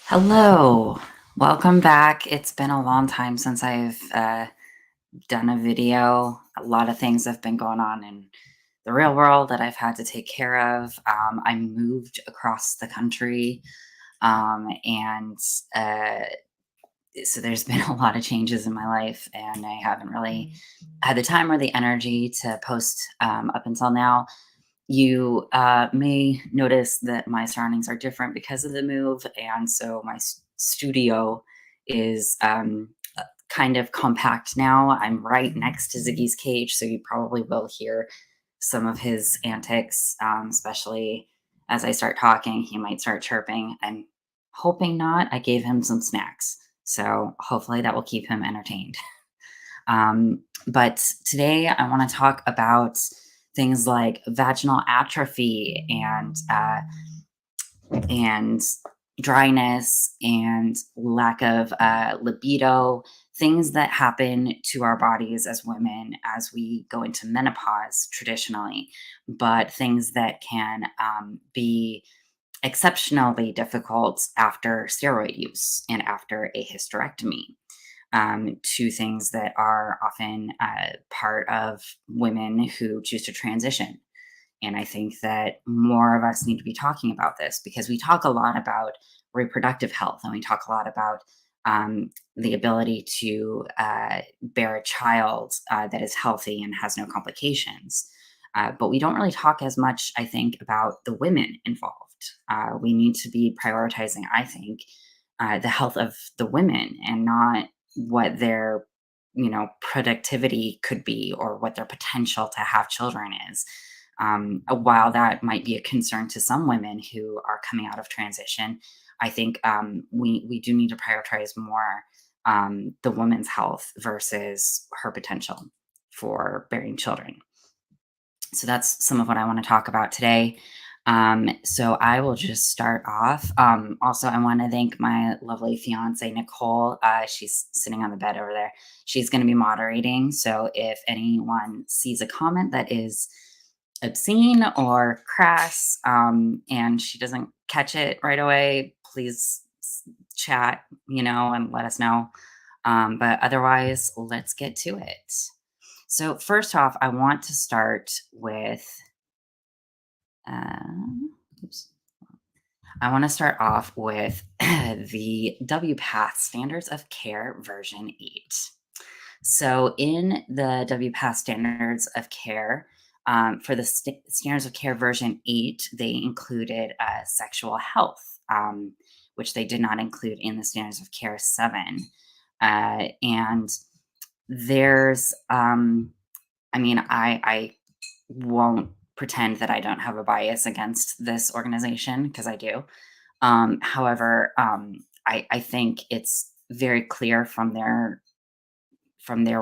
Hello, welcome back. It's been a long time since I've done a video. A lot of things have been going on in the real world that I've had to take care of. I moved across the country, and uh, so there's been a lot of changes in my life, and I haven't really had the time or the energy to post up until now. You may notice that my surroundings are different because of the move, and so my studio is kind of compact now. I'm right next to Ziggy's cage, so you probably will hear some of his antics, especially as I start talking. He might start chirping. I'm hoping not. I gave him some snacks, so hopefully that will keep him entertained. But today I want to talk about things like vaginal atrophy and dryness and lack of libido, things that happen to our bodies as women as we go into menopause traditionally, but things that can be exceptionally difficult after steroid use and after a hysterectomy. Two things that are often part of women who choose to transition. And I think that more of us need to be talking about this because we talk a lot about reproductive health and we talk a lot about the ability to bear a child that is healthy and has no complications. But we don't really talk as much, I think, about the women involved. We need to be prioritizing, I think, the health of the women and not what their productivity could be or what their potential to have children is. While that might be a concern to some women who are coming out of transition, I think we do need to prioritize more the woman's health versus her potential for bearing children. So that's some of what I want to talk about today. So I will just start off. Also, I want to thank my lovely fiance, Nicole. She's sitting on the bed over there. She's going to be moderating. So if anyone sees a comment that is obscene or crass and she doesn't catch it right away, please chat, and let us know. But otherwise, let's get to it. So, first off, I want to start with oops. I want to start off with the WPATH Standards of Care version 8. So, in the WPATH Standards of Care, for the Standards of Care version 8, they included sexual health, which they did not include in the Standards of Care 7. And there's, I won't pretend that I don't have a bias against this organization because I do. However, I think it's very clear from their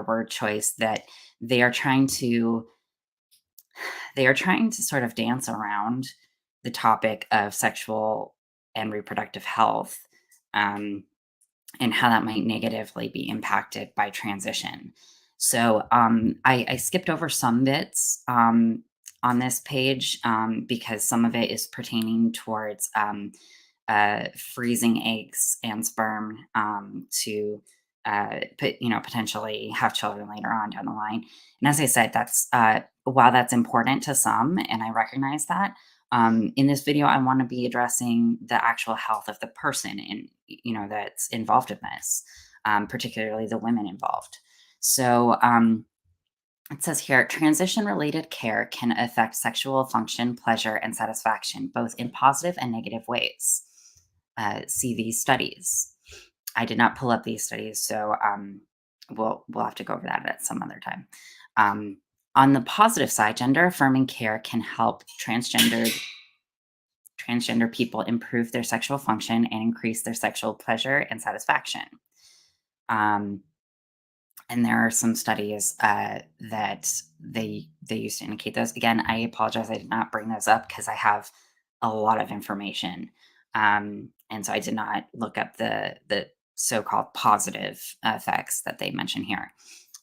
word choice that they are trying to sort of dance around the topic of sexual and reproductive health, and how that might negatively be impacted by transition. So I skipped over some bits on this page because some of it is pertaining towards freezing eggs and sperm to potentially have children later on down the line. And as I said, that's while that's important to some, and I recognize that. In this video, I want to be addressing the actual health of the person and that's involved in this, particularly the women involved. So it says here, transition-related care can affect sexual function, pleasure, and satisfaction, both in positive and negative ways. See these studies. I did not pull up these studies, so we'll have to go over that at some other time. On the positive side, gender-affirming care can help transgender people improve their sexual function and increase their sexual pleasure and satisfaction. And there are some studies that they used to indicate those. Again, I apologize, I did not bring those up because I have a lot of information, and so I did not look up the so-called positive effects that they mention here.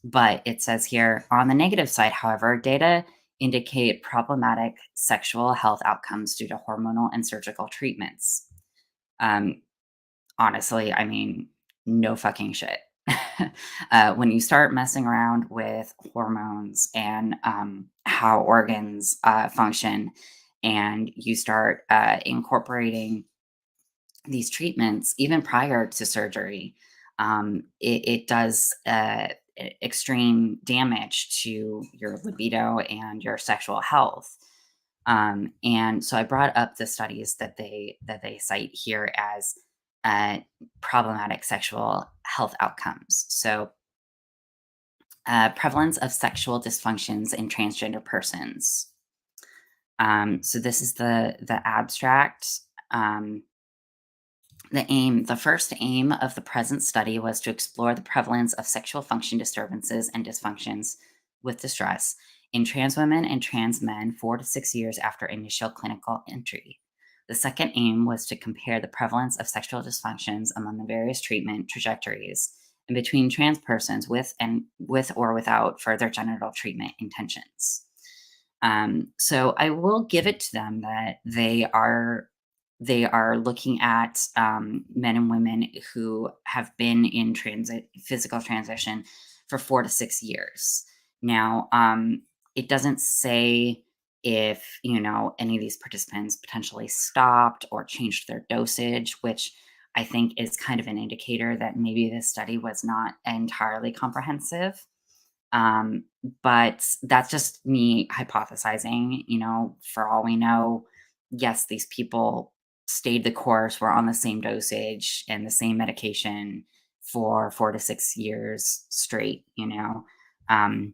But it says here, on the negative side, however, data indicate problematic sexual health outcomes due to hormonal and surgical treatments. honestly, I mean, no fucking shit. When you start messing around with hormones and how organs function, and you start incorporating these treatments even prior to surgery, it does extreme damage to your libido and your sexual health. And so I brought up the studies that they cite here as uh, problematic sexual health outcomes. So, prevalence of sexual dysfunctions in transgender persons. So this is the abstract. Um, the first aim of the present study was to explore the prevalence of sexual function disturbances and dysfunctions with distress in trans women and trans men 4 to 6 years after initial clinical entry. The second aim was to compare the prevalence of sexual dysfunctions among the various treatment trajectories and between trans persons with or without further genital treatment intentions. So I will give it to them that they are looking at men and women who have been in physical transition for 4 to 6 years. Now, it doesn't say if any of these participants potentially stopped or changed their dosage, which I think is kind of an indicator that maybe this study was not entirely comprehensive. Um, but that's just me hypothesizing, for all we know, yes, these people stayed the course, were on the same dosage and the same medication for 4 to 6 years straight. Um,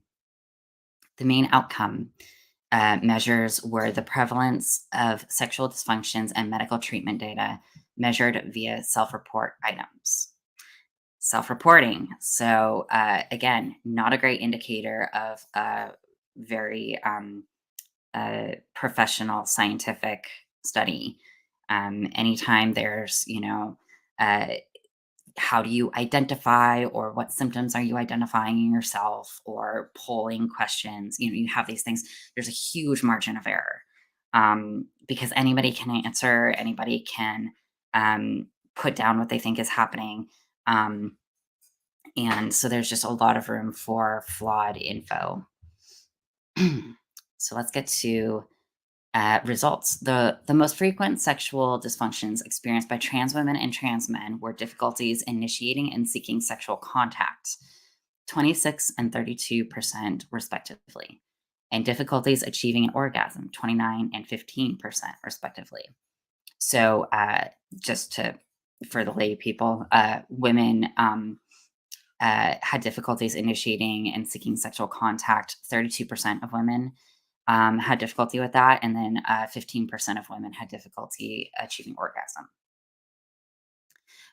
the main outcome measures were the prevalence of sexual dysfunctions and medical treatment data measured via self report items. Self-reporting. So, again, not a great indicator of a very professional scientific study. Anytime there's, uh, how do you identify or what symptoms are you identifying in yourself or polling questions, you have these things, there's a huge margin of error, because anybody can answer, anybody can put down what they think is happening. Um, and so there's just a lot of room for flawed info. So let's get to results. The most frequent sexual dysfunctions experienced by trans women and trans men were difficulties initiating and seeking sexual contact, 26 and 32% respectively, and difficulties achieving an orgasm, 29 and 15% respectively. So just to for the lay people, women had difficulties initiating and seeking sexual contact. 32% of women had difficulty with that, and then 15% of women had difficulty achieving orgasm.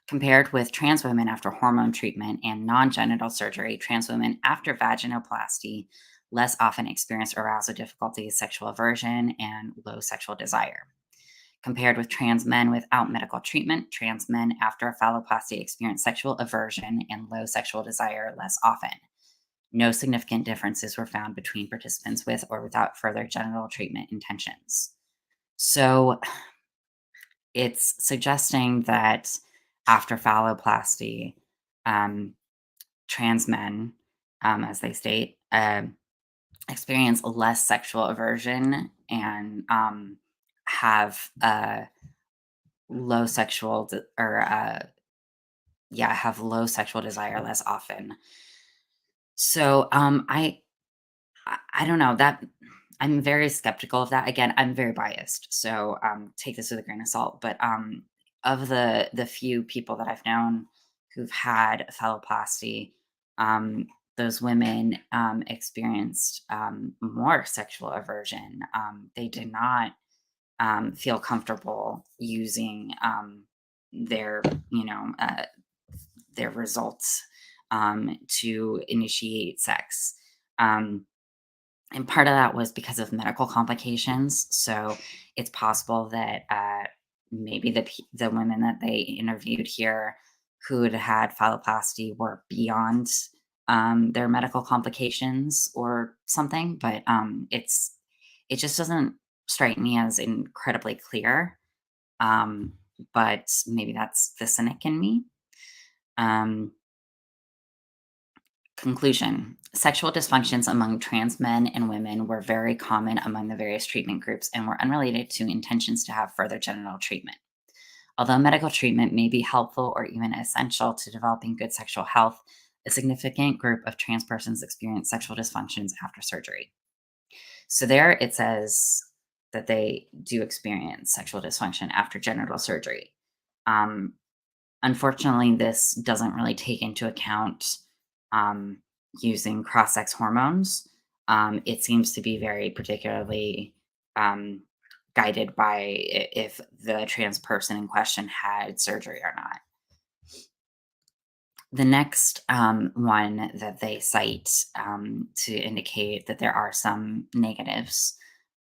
Compared with trans women after hormone treatment and non genital surgery, trans women after vaginoplasty less often experience arousal difficulties, sexual aversion, and low sexual desire. Compared with trans men without medical treatment, trans men after a phalloplasty experience sexual aversion and low sexual desire less often. No significant differences were found between participants with or without further genital treatment intentions. So it's suggesting that after phalloplasty, um, trans men, as they state, experience less sexual aversion and have low sexual de- or yeah, have low sexual desire less often. So I don't know that I'm very skeptical of that. Again, I'm very biased, so take this with a grain of salt. But of the few people that I've known who've had phalloplasty, um, those women experienced more sexual aversion. They did not feel comfortable using their, you know, uh, their results to initiate sex. Um, and part of that was because of medical complications. So it's possible that maybe the women that they interviewed here who had phalloplasty were beyond their medical complications or something. But it just doesn't strike me as incredibly clear. Um, but maybe that's the cynic in me. Um, Conclusion: sexual dysfunctions among trans men and women were very common among the various treatment groups and were unrelated to intentions to have further genital treatment. Although medical treatment may be helpful or even essential to developing good sexual health, a significant group of trans persons experience sexual dysfunctions after surgery. So there it says that they do experience sexual dysfunction after genital surgery. Um, Unfortunately, this doesn't really take into account um, using cross sex hormones. It seems to be very particularly um, guided by if the trans person in question had surgery or not. The next one that they cite to indicate that there are some negatives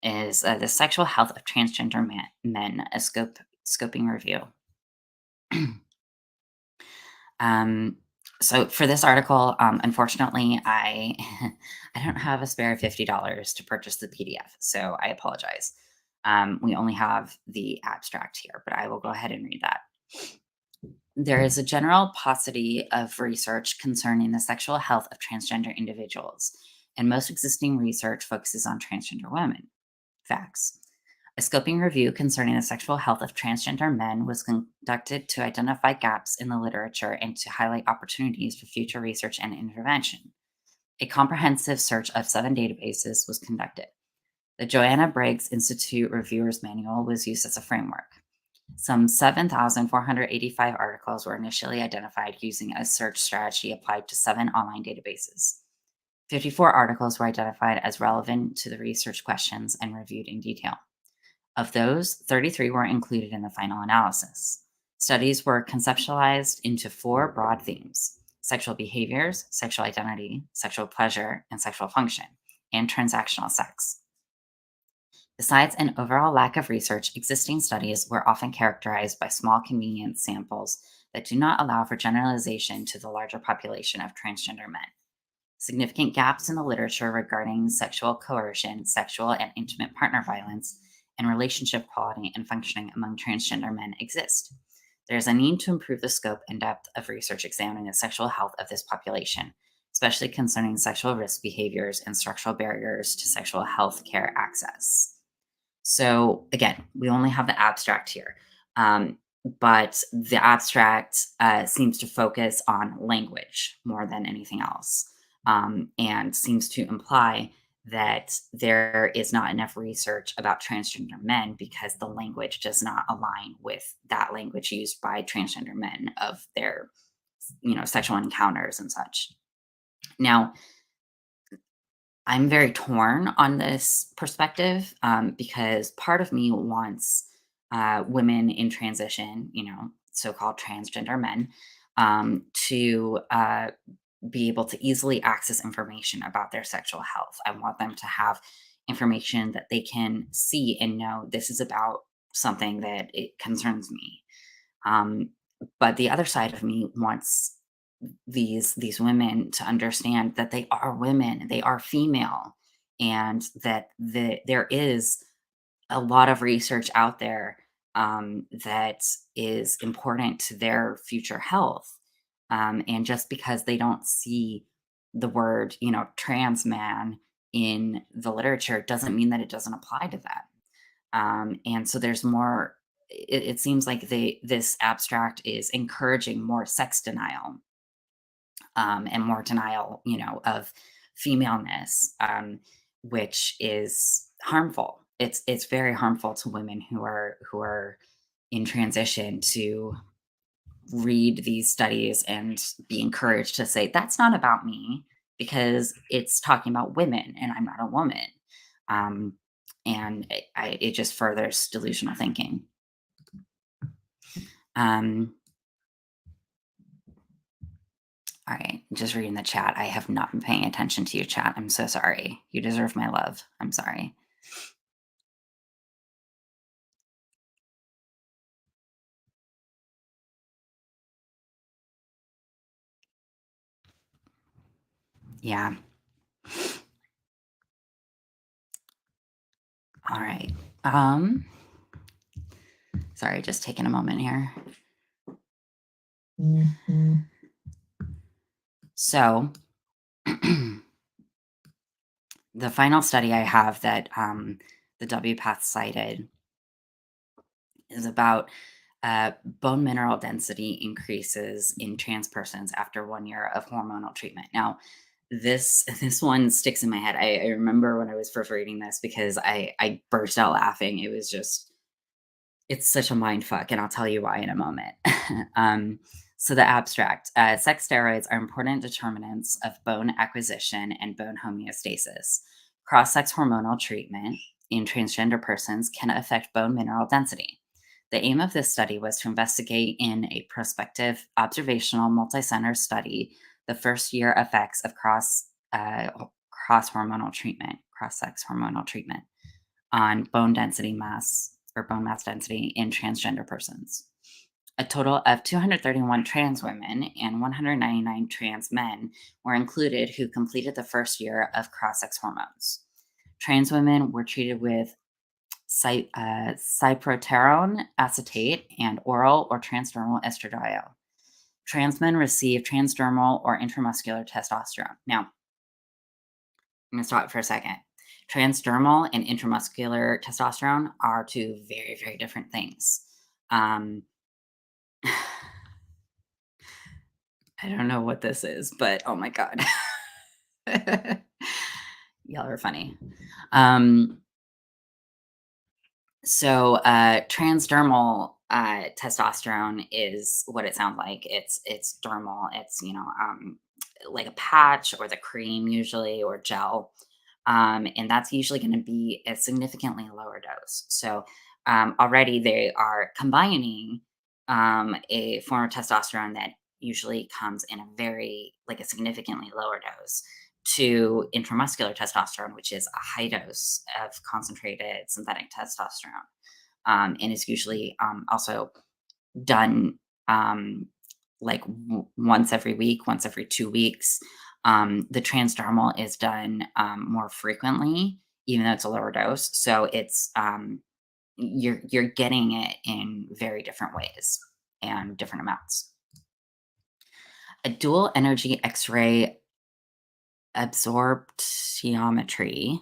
is the sexual health of transgender men, a scoping review. Um, so for this article, unfortunately, I I don't have a spare $50 to purchase the PDF, so I apologize. We only have the abstract here, but I will go ahead and read that. There is a general paucity of research concerning the sexual health of transgender individuals, and most existing research focuses on transgender women. Facts. A scoping review concerning the sexual health of transgender men was conducted to identify gaps in the literature and to highlight opportunities for future research and intervention. A comprehensive search of 7 databases was conducted. The Joanna Briggs Institute Reviewer's Manual was used as a framework. Some 7,485 articles were initially identified using a search strategy applied to 7 online databases. 54 articles were identified as relevant to the research questions and reviewed in detail. Of those, 33 were included in the final analysis. Studies were conceptualized into 4 broad themes: sexual behaviors, sexual identity, sexual pleasure, and sexual function, and transactional sex. Besides an overall lack of research, existing studies were often characterized by small convenience samples that do not allow for generalization to the larger population of transgender men. Significant gaps in the literature regarding sexual coercion, sexual and intimate partner violence, and relationship quality and functioning among transgender men exist. There is a need to improve the scope and depth of research examining the sexual health of this population, especially concerning sexual risk behaviors and structural barriers to sexual health care access. So again, we only have the abstract here, but the abstract seems to focus on language more than anything else, and seems to imply that there is not enough research about transgender men because the language does not align with that language used by transgender men of their, sexual encounters and such. Now, I'm very torn on this perspective because part of me wants women in transition, so called transgender men, to be able to easily access information about their sexual health. I want them to have information that they can see and know this is about something that it concerns me. Um, but the other side of me wants these women to understand that they are women, they are female, and that there is a lot of research out there that is important to their future health. And just because they don't see the word, trans man in the literature doesn't mean that it doesn't apply to that. And so there's more. It seems like this abstract is encouraging more sex denial and more denial, of femaleness, which is harmful. It's very harmful to women who are in transition to read these studies and be encouraged to say that's not about me because it's talking about women and I'm not a woman. Um, and it just furthers delusional thinking. Um, All right, just reading the chat. I have not been paying attention to you, chat. I'm so sorry. You deserve my love. I'm sorry. Yeah. All right. Um, Sorry, just taking a moment here. So, the final study I have that the WPATH cited is about bone mineral density increases in trans persons after 1 year of hormonal treatment. Now, this one sticks in my head. I remember when I was first reading this because I burst out laughing. It was just it's such a mind fuck, and I'll tell you why in a moment. So the abstract, sex steroids are important determinants of bone acquisition and bone homeostasis. Cross-sex hormonal treatment in transgender persons can affect bone mineral density. The aim of this study was to investigate in a prospective observational multi-center study the first year effects of cross-sex hormonal treatment on bone density mass or bone mass density in transgender persons. A total of 231 trans women and 199 trans men were included who completed the first year of cross sex hormones. Trans women were treated with cyproterone acetate and oral or transdermal estradiol. Trans men received transdermal or intramuscular testosterone. Now, I'm going to stop for a second. Transdermal and intramuscular testosterone are two very, very different things. Um, I don't know what this is, but oh my God. Y'all are funny. Um, Transdermal testosterone is what it sounds like. It's dermal. It's like a patch or the cream usually or gel, and that's usually going to be a significantly lower dose. So already they are combining a form of testosterone that usually comes in a very like a significantly lower dose to intramuscular testosterone, which is a high dose of concentrated synthetic testosterone. And it's usually also done once every week, once every 2 weeks. The transdermal is done more frequently, even though it's a lower dose. So it's you're getting it in very different ways and different amounts. A dual energy X-ray absorptiometry,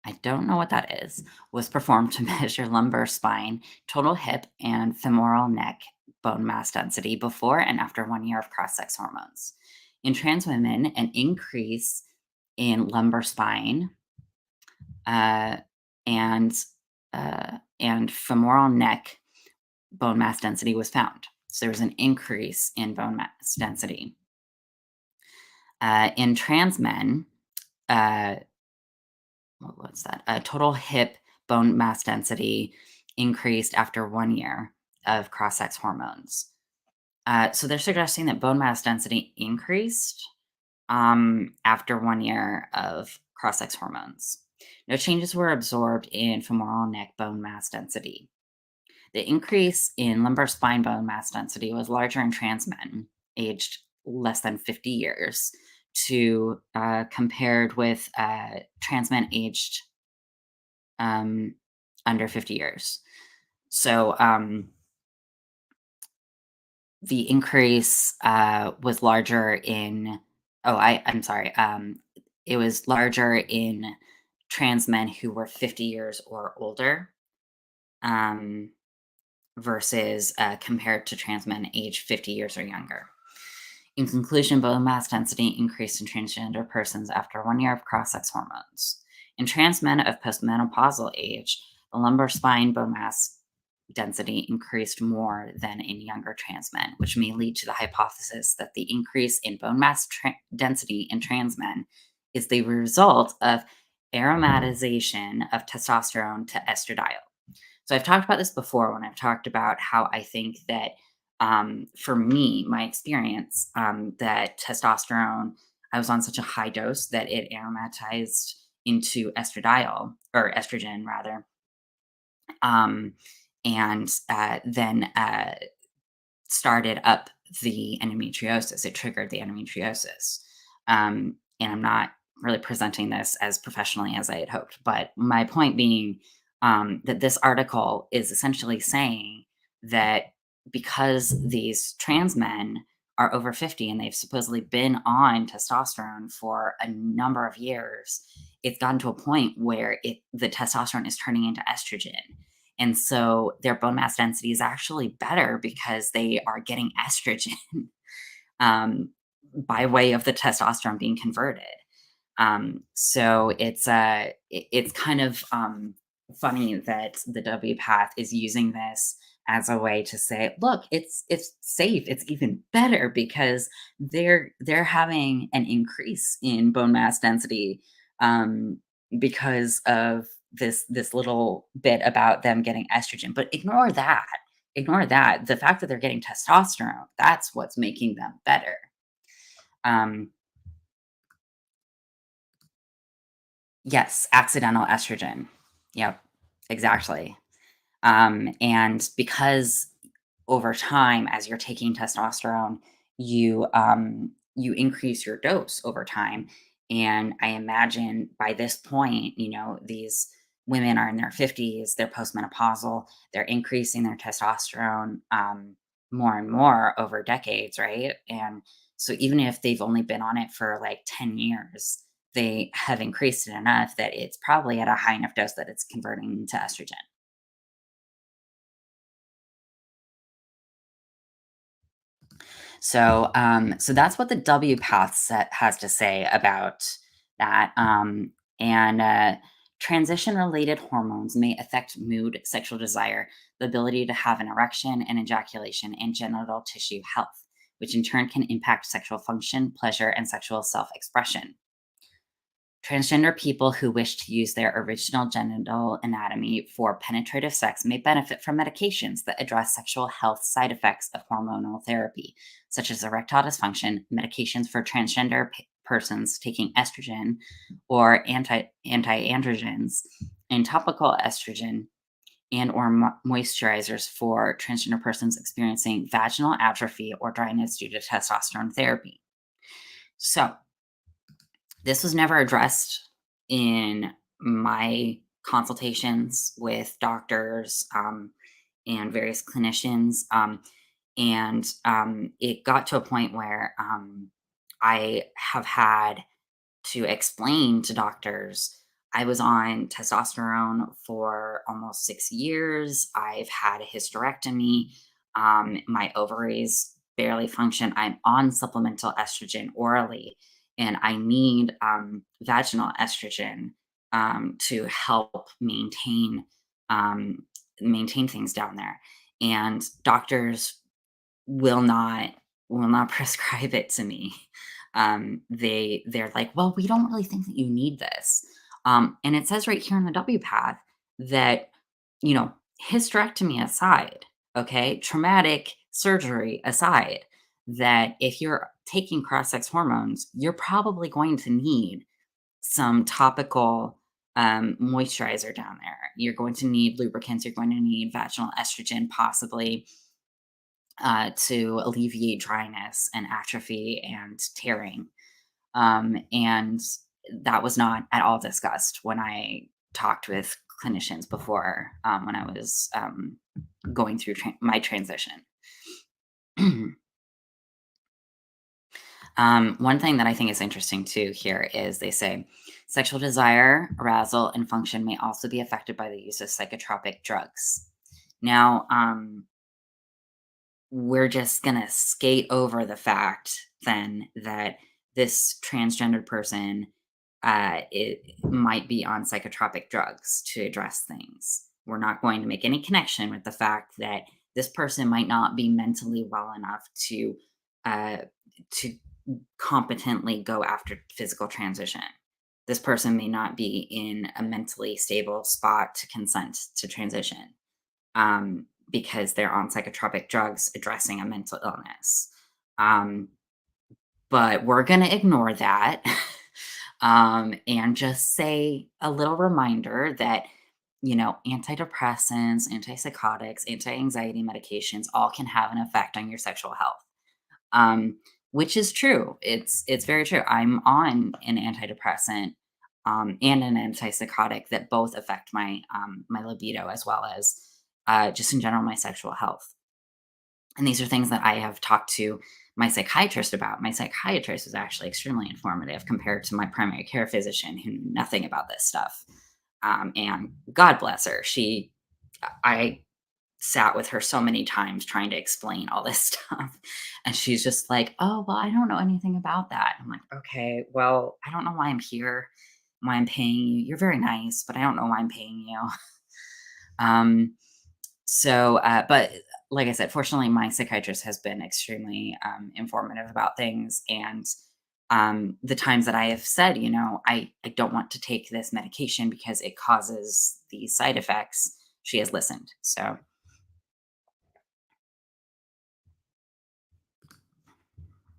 I don't know what that is, was performed to measure lumbar spine, total hip, and femoral neck bone mass density before and after 1 year of cross sex hormones. In trans women, an increase in lumbar spine uh, and and femoral neck bone mass density was found. So there was an increase in bone mass density. In trans men, uh, what's that? Total hip bone mass density increased after 1 year of cross sex hormones. So they're suggesting that bone mass density increased after 1 year of cross sex hormones. No changes were absorbed in femoral neck bone mass density. The increase in lumbar spine bone mass density was larger in trans men aged less than 50 years to compared with trans men aged um, under 50 years. So the increase was larger in, I'm sorry, it was larger in trans men who were 50 years or older um, versus compared to trans men aged 50 years or younger. In conclusion, bone mass density increased in transgender persons after 1 year of cross sex hormones. In trans men of postmenopausal age, the lumbar spine bone mass density increased more than in younger trans men, which may lead to the hypothesis that the increase in bone mass density in trans men is the result of aromatization of testosterone to estradiol. So I've talked about this before when I've talked about how I think that for me, my experience, that testosterone, I was on such a high dose that it aromatized into estradiol or estrogen rather, um, and then started up the endometriosis. It triggered the endometriosis. And I'm not really presenting this as professionally as I had hoped. But my point being that this article is essentially saying that because these trans men are over 50 and they've supposedly been on testosterone for a number of years, it's gotten to a point where the testosterone is turning into estrogen. And so their bone mass density is actually better because they are getting estrogen um, by way of the testosterone being converted. So it's kind of funny that the WPATH is using this as a way to say, look, it's safe. It's even better because they're having an increase in bone mass density um, because of this little bit about them getting estrogen. But ignore that. Ignore that. The fact that they're getting testosterone, that's what's making them better. Um, yes, accidental estrogen. Yep, exactly. And because over time, as you're taking testosterone, you increase your dose over time. And I imagine by this point, these women are in their 50s, they're postmenopausal, they're increasing their testosterone more and more over decades, right? And so even if they've only been on it for like 10 years, they have increased it enough that it's probably at a high enough dose that it's converting to estrogen. So that's what the WPATH set has to say about that. And transition-related hormones may affect mood, sexual desire, the ability to have an erection and ejaculation, and genital tissue health, which in turn can impact sexual function, pleasure, and sexual self-expression. Transgender people who wish to use their original genital anatomy for penetrative sex may benefit from medications that address sexual health side effects of hormonal therapy, such as erectile dysfunction, medications for transgender persons taking estrogen or anti-androgens, and topical estrogen and or moisturizers for transgender persons experiencing vaginal atrophy or dryness due to testosterone therapy. So, this was never addressed in my consultations with doctors, and various clinicians. And it got to a point where I have had to explain to doctors I was on testosterone for almost 6 years. I've had a hysterectomy. My ovaries barely function. I'm on supplemental estrogen orally, and I need vaginal estrogen to help um, maintain things down there. And doctors will not will not prescribe it to me. They're like, well, we don't really think that you need this. And it says right here in the WPATH that, you know, hysterectomy aside, okay, traumatic surgery aside, that if you're taking cross-sex hormones, you're probably going to need some topical moisturizer down there. You're going to need lubricants. You're going to need vaginal estrogen, possibly to alleviate dryness and atrophy and tearing. And that was not at all discussed when I talked with clinicians before, when I was going through my transition. One thing that I think is interesting too here is they say sexual desire, arousal, and function may also be affected by the use of psychotropic drugs. Now, we're just gonna skate over the fact then that this transgendered person it might be on psychotropic drugs to address things. We're not going to make any connection with the fact that this person might not be mentally well enough uh, to competently go after physical transition. This person may not be in a mentally stable spot to consent to transition, because they're on psychotropic drugs addressing a mental illness. Um, but we're going to ignore that and just say a little reminder that, antidepressants, antipsychotics, anti anxiety medications all can have an effect on your sexual health. Um, which is true. It's very true. I'm on an antidepressant and an antipsychotic that both affect my libido as well as just in general my sexual health. And these are things that I have talked to my psychiatrist about. My psychiatrist was actually extremely informative compared to my primary care physician who knew nothing about this stuff. And God bless her. I sat with her so many times trying to explain all this stuff. And she's just like, oh, well, I don't know anything about that. I'm like, okay, well, I don't know why I'm here, why I'm paying you. You're very nice, but I don't know why I'm paying you. Um, but like I said, fortunately, my psychiatrist has been extremely informative about things. And the times that I have said, I don't want to take this medication because it causes these side effects, she has listened. So,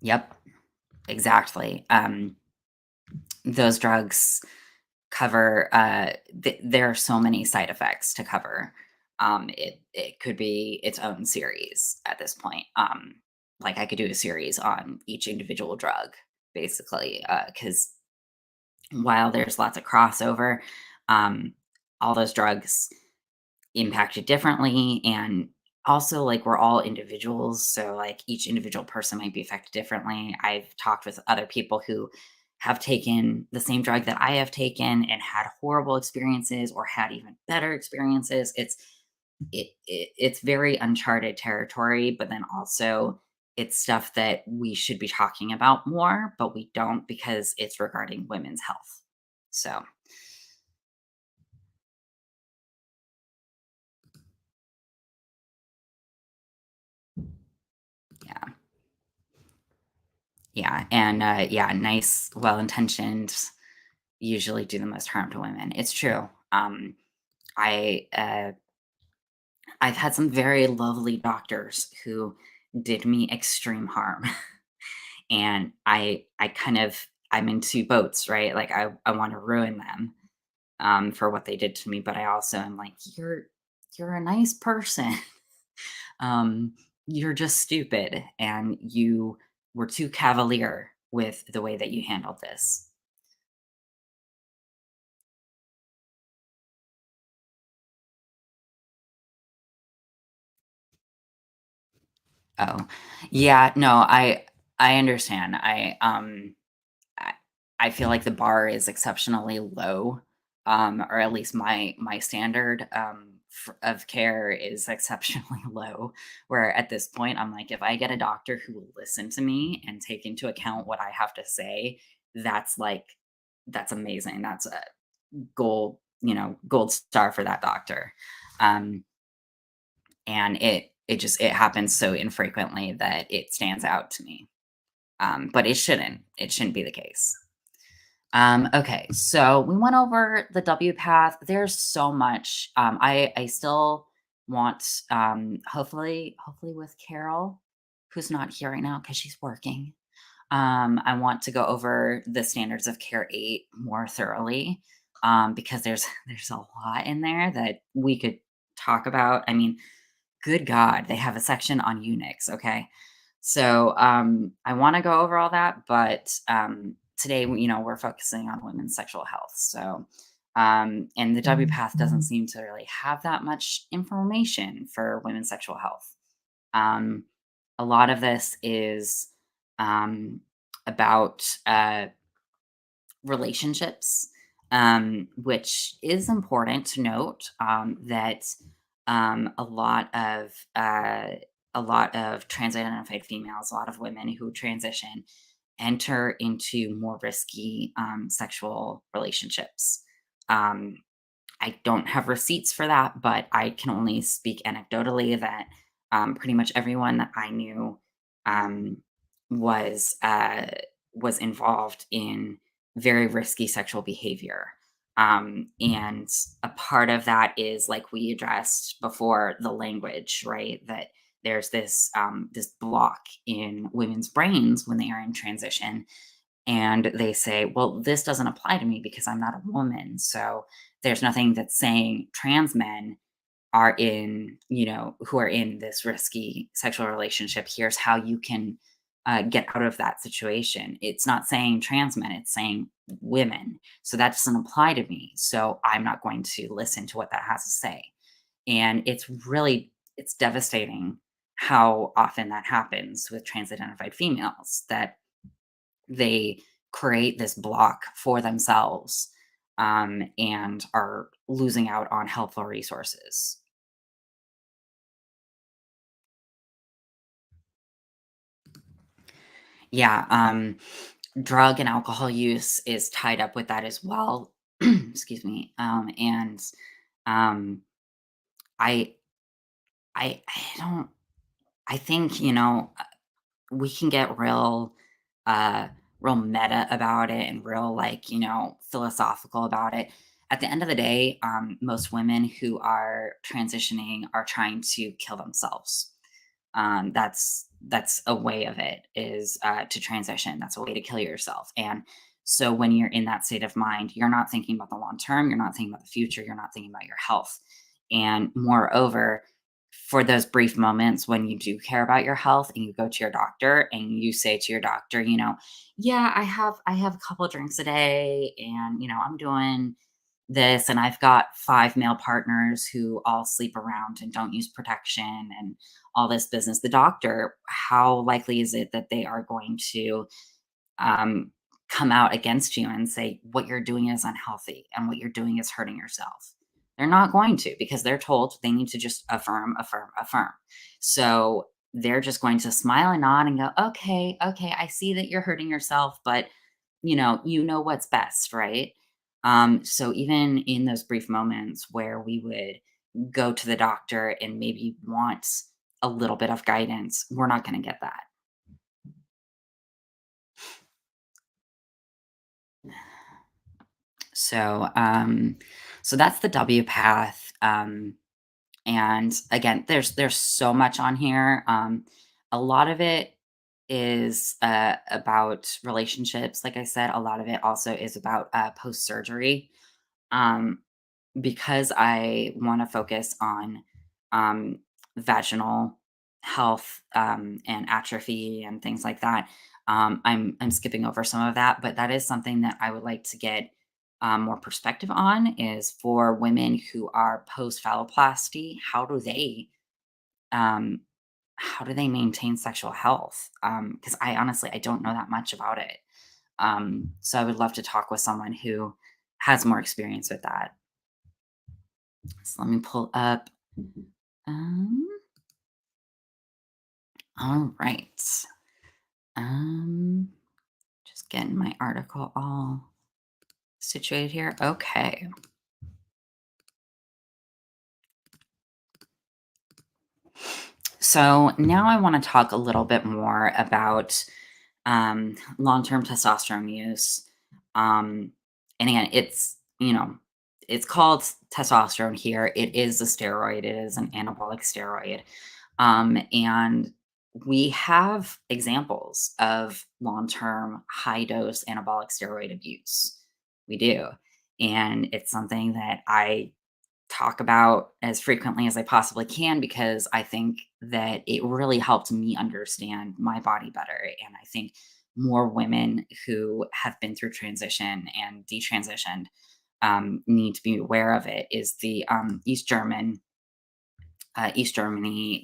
yep, exactly. Those drugs cover, there are so many side effects to cover. It could be its own series at this point. Like I could do a series on each individual drug, basically, because while there's lots of crossover, um, all those drugs impacted differently, and also like we're all individuals, so like each individual person might be affected differently. I've talked with other people who have taken the same drug that I have taken and had horrible experiences or had even better experiences. It's very uncharted territory, but then also it's stuff that we should be talking about more, but we don't because it's regarding women's health. So, yeah. Yeah, and, yeah, nice, well-intentioned usually do the most harm to women. It's true. I, I've had some very lovely doctors who did me extreme harm, and I'm in 2 boats, right? Like, I wanna ruin them, for what they did to me, but I also am like, "You're a nice person." Um, you're just stupid, and you were too cavalier with the way that you handled this. Oh, yeah, no, I understand. I I feel like the bar is exceptionally low, or at least my standard of care is exceptionally low. Where at this point, I'm like, if I get a doctor who will listen to me and take into account what I have to say, that's like that's amazing. That's a gold star for that doctor. Um, and it happens so infrequently that it stands out to me. But it shouldn't be the case. Okay, so we went over the WPATH. There's so much. I still want, hopefully with Carol, who's not here right now because she's working. I want to go over the standards of care 8 more thoroughly, because there's a lot in there that we could talk about. I mean, good God, they have a section on eunuchs, okay? So, I wanna go over all that, but, today, we're focusing on women's sexual health, so, and the WPATH doesn't seem to really have that much information for women's sexual health. Um, a lot of this is, about, relationships, which is important to note, that a lot of trans-identified females, a lot of women who transition, enter into more risky sexual relationships. Um, I don't have receipts for that, but I can only speak anecdotally that pretty much everyone that I knew um, was uh, was involved in very risky sexual behavior. And a part of that is like we addressed before, the language, right? That there's this block in women's brains when they are in transition, and they say, well, this doesn't apply to me because I'm not a woman. So there's nothing that's saying trans men are who are in this risky sexual relationship. Here's how you can get out of that situation. It's not saying trans men, it's saying women. So that doesn't apply to me. So I'm not going to listen to what that has to say. And it's devastating how often that happens with trans identified females, that they create this block for themselves, and are losing out on helpful resources. Yeah, drug and alcohol use is tied up with that as well. Excuse me. And um, I, I don't. I think we can get uh, real meta about it and real like philosophical about it. At the end of the day, most women who are transitioning are trying to kill themselves. That's a way of it, is to transition. That's a way to kill yourself. And so when you're in that state of mind, you're not thinking about the long term, you're not thinking about the future, you're not thinking about your health. And moreover, for those brief moments when you do care about your health and you go to your doctor and you say to your doctor, yeah, I have a couple of drinks a day, and I'm doing this, and I've got 5 male partners who all sleep around and don't use protection and all this business. The doctor, how likely is it that they are going to um, come out against you and say what you're doing is unhealthy and what you're doing is hurting yourself? They're not going to, because they're told they need to just affirm, affirm, affirm. So they're just going to smile and nod and go, okay, okay, I see that you're hurting yourself, but you know what's best, right? So even in those brief moments where we would go to the doctor and maybe want a little bit of guidance, we're not going to get that. So, so that's the WPATH. And again, there's so much on here. A lot of it is about relationships. Like I said, a lot of it also is about post surgery. Um, because I want to focus on um, vaginal health, and atrophy and things like that. I'm skipping over some of that, but that is something that I would like to get more perspective on. Is for women who are post phalloplasty, um, how do they maintain sexual health? Because I honestly I don't know that much about it. So I would love to talk with someone who has more experience with that. So let me pull up. Um, all right. Um, just getting my article all situated here. Okay. So now I want to talk a little bit more about long-term testosterone use. Um, and again, it's called testosterone here. It is a steroid. It is an anabolic steroid. And we have examples of long term high dose anabolic steroid abuse. We do. And it's something that I talk about as frequently as I possibly can, because I think that it really helped me understand my body better. And I think more women who have been through transition and detransitioned need to be aware of it. Is the East Germany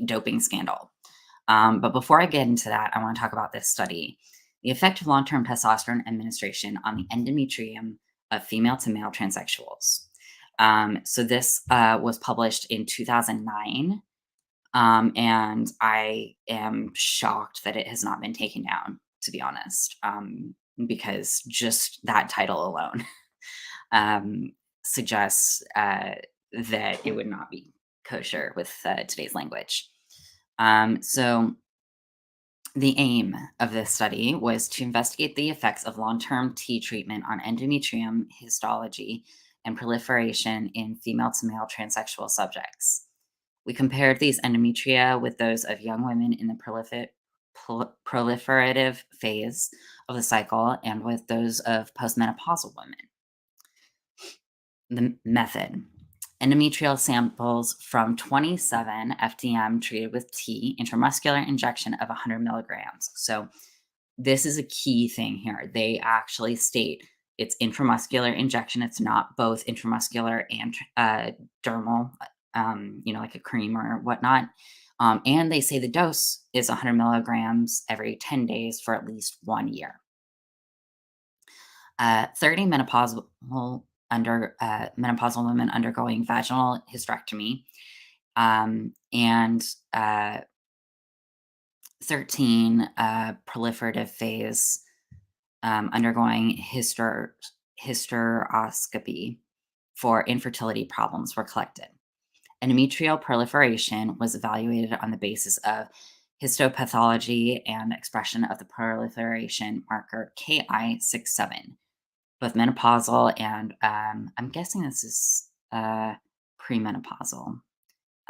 doping scandal. But before I get into that, I want to talk about this study: the effect of long term testosterone administration on the endometrium of female to male transsexuals. So this was published in 2009, and I am shocked that it has not been taken down, to be honest, because just that title alone um, suggests that it would not be kosher with today's language. So the aim of this study was to investigate the effects of long-term T treatment on endometrium histology and proliferation in female to male transsexual subjects. We compared these endometria with those of young women in the proliferative phase of the cycle and with those of postmenopausal women. The method: endometrial samples from 27 FDM treated with T, intramuscular injection of 100 milligrams. So, this is a key thing here. They actually state it's intramuscular injection. It's not both intramuscular and dermal, like a cream or whatnot. And they say the dose is 100 milligrams every 10 days for at least 1 year. 30 menopausal women undergoing vaginal hysterectomy, and 13 proliferative phase undergoing hysteroscopy for infertility problems were collected. Endometrial proliferation was evaluated on the basis of histopathology and expression of the proliferation marker Ki67, both menopausal and I'm guessing this is premenopausal.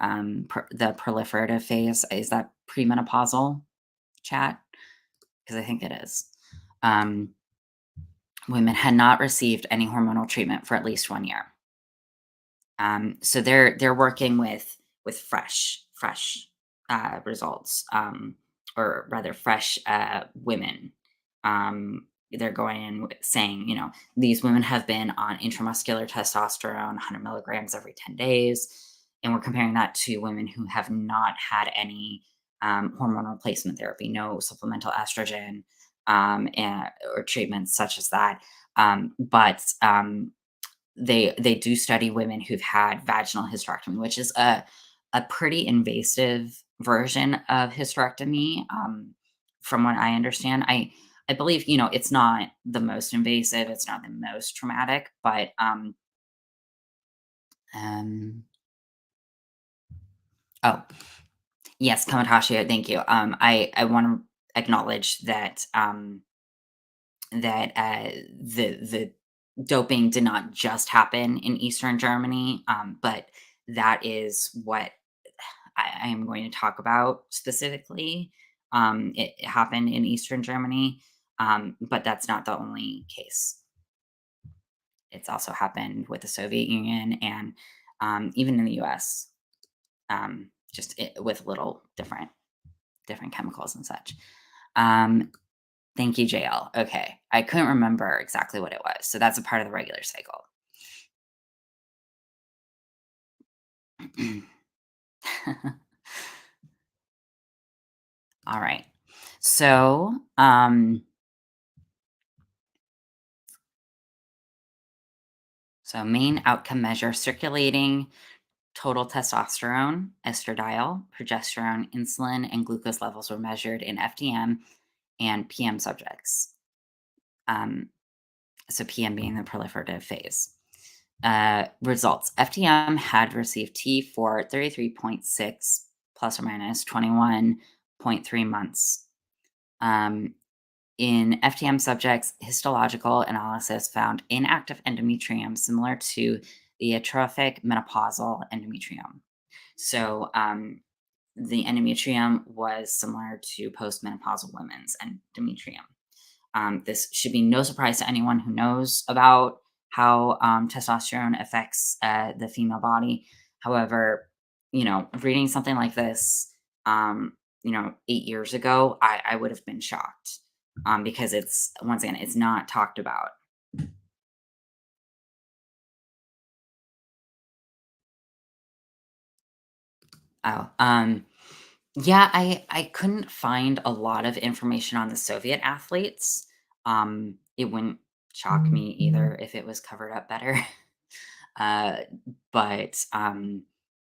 The proliferative phase, is that premenopausal, chat? Because I think it is. Women had not received any hormonal treatment for at least 1 year. So they're working with fresh results, or rather fresh women. They're going in saying, these women have been on intramuscular testosterone, 100 milligrams every 10 days, and we're comparing that to women who have not had any hormone replacement therapy, no supplemental estrogen, or treatments such as that. But they do study women who've had vaginal hysterectomy, which is a pretty invasive version of hysterectomy, from what I understand. I believe, it's not the most invasive, it's not the most traumatic, but um oh, yes, Kamatashia, thank you. I want to acknowledge that the doping did not just happen in Eastern Germany, but that is what I am going to talk about specifically. It happened in Eastern Germany, but that's not the only case. It's also happened with the Soviet Union and even in the U.S. With little different chemicals and such. Um, Thank you, JL. Okay. I couldn't remember exactly what it was. So that's a part of the regular cycle. All right. So main outcome measure: circulating total testosterone, estradiol, progesterone, insulin, and glucose levels were measured in FDM and PM subjects. So PM being the proliferative phase. Results: FDM had received T for 33.6 plus or minus 21.3 months. In FDM subjects, histological analysis found inactive endometrium similar to the atrophic menopausal endometrium. So the endometrium was similar to postmenopausal women's endometrium. This should be no surprise to anyone who knows about how testosterone affects the female body. However, reading something like this, 8 years ago, I would have been shocked, because once again, it's not talked about. Oh, yeah, I couldn't find a lot of information on the Soviet athletes. It wouldn't shock me either if it was covered up better. uh, but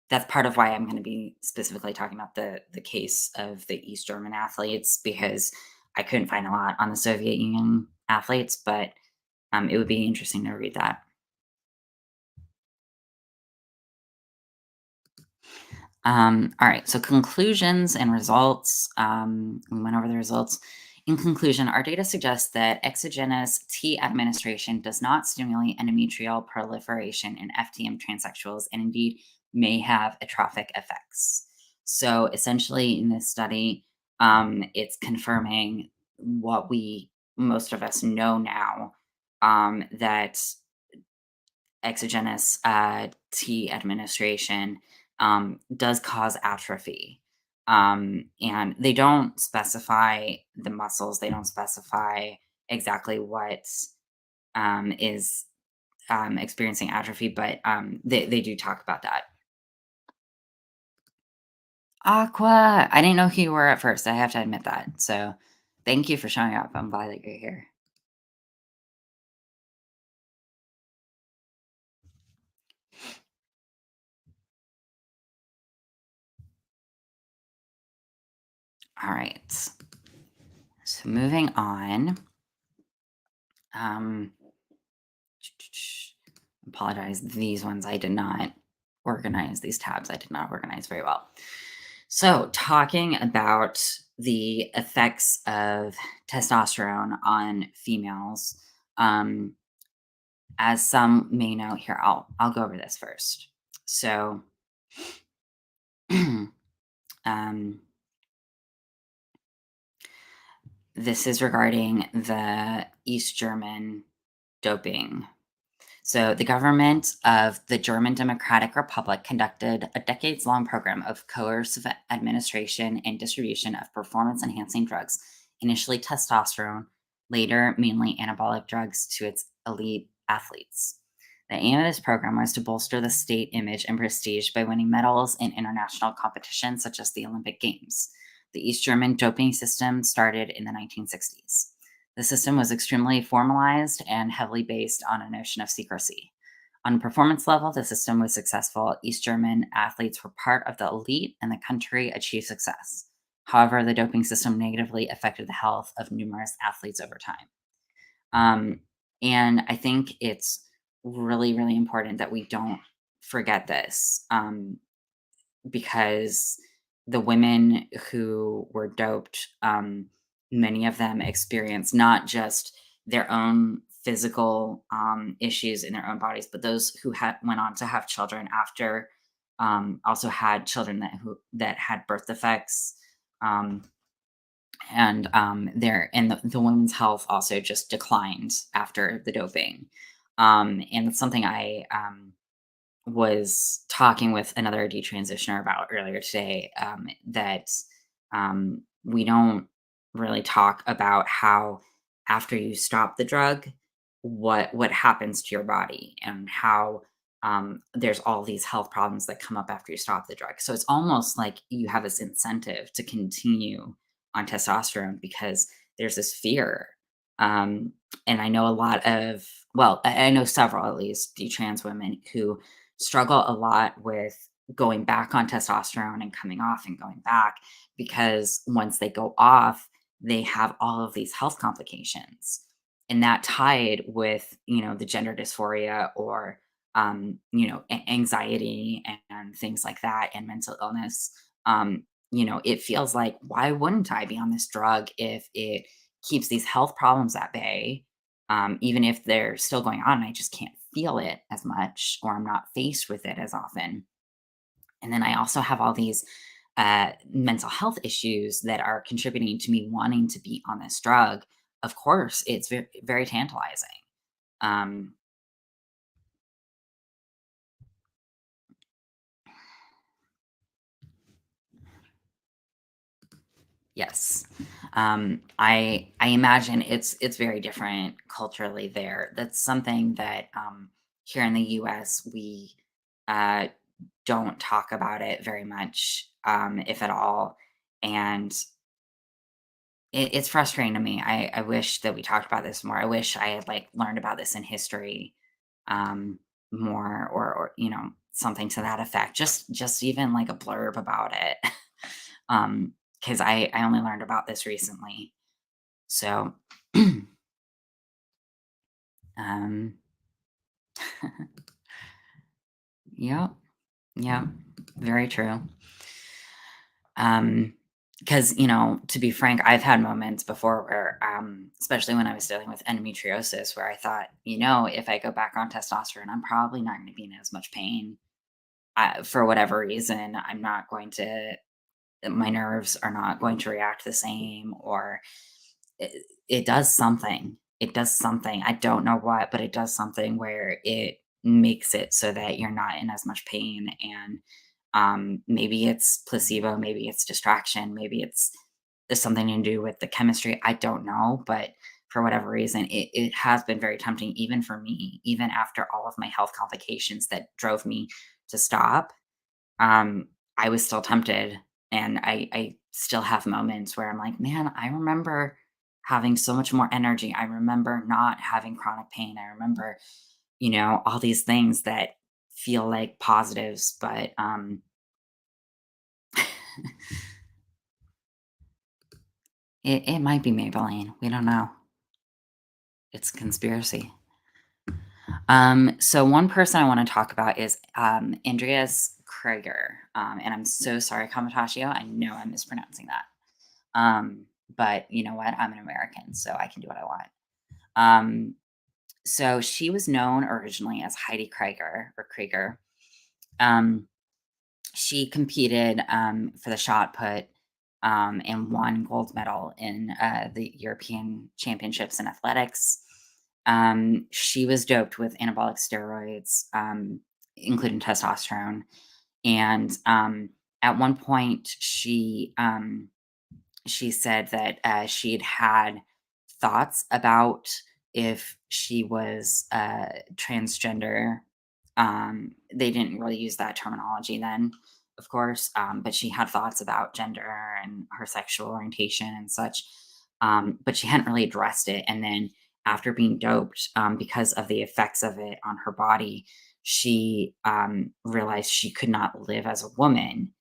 that's part of why I'm going to be specifically talking about the case of the East German athletes, because I couldn't find a lot on the Soviet Union athletes, but it would be interesting to read that. All right, so conclusions and results. We went over the results. In conclusion, our data suggests that exogenous T administration does not stimulate endometrial proliferation in FTM transsexuals, and indeed may have atrophic effects. So essentially, in this study, it's confirming what most of us know now, that exogenous T administration does cause atrophy. And they don't specify the muscles, they don't specify exactly what is experiencing atrophy, but they do talk about that. Aqua. I didn't know who you were at first. I have to admit that. So thank you for showing up. I'm glad that you're here. All right. So moving on. Um, apologize. These ones I did not organize. These tabs I did not organize very well. So talking about the effects of testosterone on females. Um, as some may know, here I'll go over this first. So, um, this is regarding the East German doping. So, the government of the German Democratic Republic conducted a decades long program of coercive administration and distribution of performance enhancing drugs, initially testosterone, later mainly anabolic drugs, to its elite athletes. The aim of this program was to bolster the state image and prestige by winning medals in international competitions such as the Olympic Games. The East German doping system started in the 1960s. The system was extremely formalized and heavily based on a notion of secrecy. On a performance level, the system was successful. East German athletes were part of the elite, and the country achieved success. However, the doping system negatively affected the health of numerous athletes over time. Um, and I think it's really, really important that we don't forget this. Because the women who were doped, many of them experienced not just their own physical issues in their own bodies, but those who had went on to have children after also had children that had birth defects, um, and the women's health also just declined after the doping. And it's something I was talking with another detransitioner about earlier today, that we don't really talk about how after you stop the drug, what happens to your body and how there's all these health problems that come up after you stop the drug. So it's almost like you have this incentive to continue on testosterone because there's this fear. And I know a lot of, well, I know several at least trans women who struggle a lot with going back on testosterone and coming off and going back because once they go off, they have all of these health complications. And that tied with, the gender dysphoria or, anxiety and things like that and mental illness. It feels like, why wouldn't I be on this drug if it keeps these health problems at bay? Even if they're still going on, I just can't feel it as much, or I'm not faced with it as often. And then I also have all these mental health issues that are contributing to me wanting to be on this drug. Of course, it's very, very tantalizing. Um, yes, I imagine it's very different culturally there. That's something that here in the U.S. we uh, don't talk about it very much, if at all. And it's frustrating to me. I wish that we talked about this more. I wish I had like learned about this in history um, more, or something to that effect. Just even like a blurb about it, because I only learned about this recently. So, um, yep, yep, very true. Because, to be frank, I've had moments before where, especially when I was dealing with endometriosis, where I thought, if I go back on testosterone, I'm probably not going to be in as much pain. For whatever reason, I'm not going to, my nerves are not going to react the same, or it does something. It does something. I don't know what, but it does something where it makes it so that you're not in as much pain. And maybe it's placebo, maybe it's distraction, maybe there's something to do with the chemistry. I don't know, but for whatever reason, it has been very tempting, even for me, even after all of my health complications that drove me to stop. Um, I was still tempted. And I still have moments where I'm like, man, I remember having so much more energy. I remember not having chronic pain. I remember, all these things that feel like positives, but it might be Maybelline. We don't know. It's a conspiracy. So one person I want to talk about is Andreas Krieger. And I'm so sorry, Kamatashio. I know I'm mispronouncing that. But you know what? I'm an American, so I can do what I want. Um, so she was known originally as Heidi Krieger or Krieger. Um, she competed for the shot put and won gold medal in the European Championships in athletics. She was doped with anabolic steroids, including testosterone. And at one point, she said that she had had thoughts about if she was transgender. They didn't really use that terminology then, of course, but she had thoughts about gender and her sexual orientation and such. But she hadn't really addressed it. And then after being doped, because of the effects of it on her body, she realized she could not live as a woman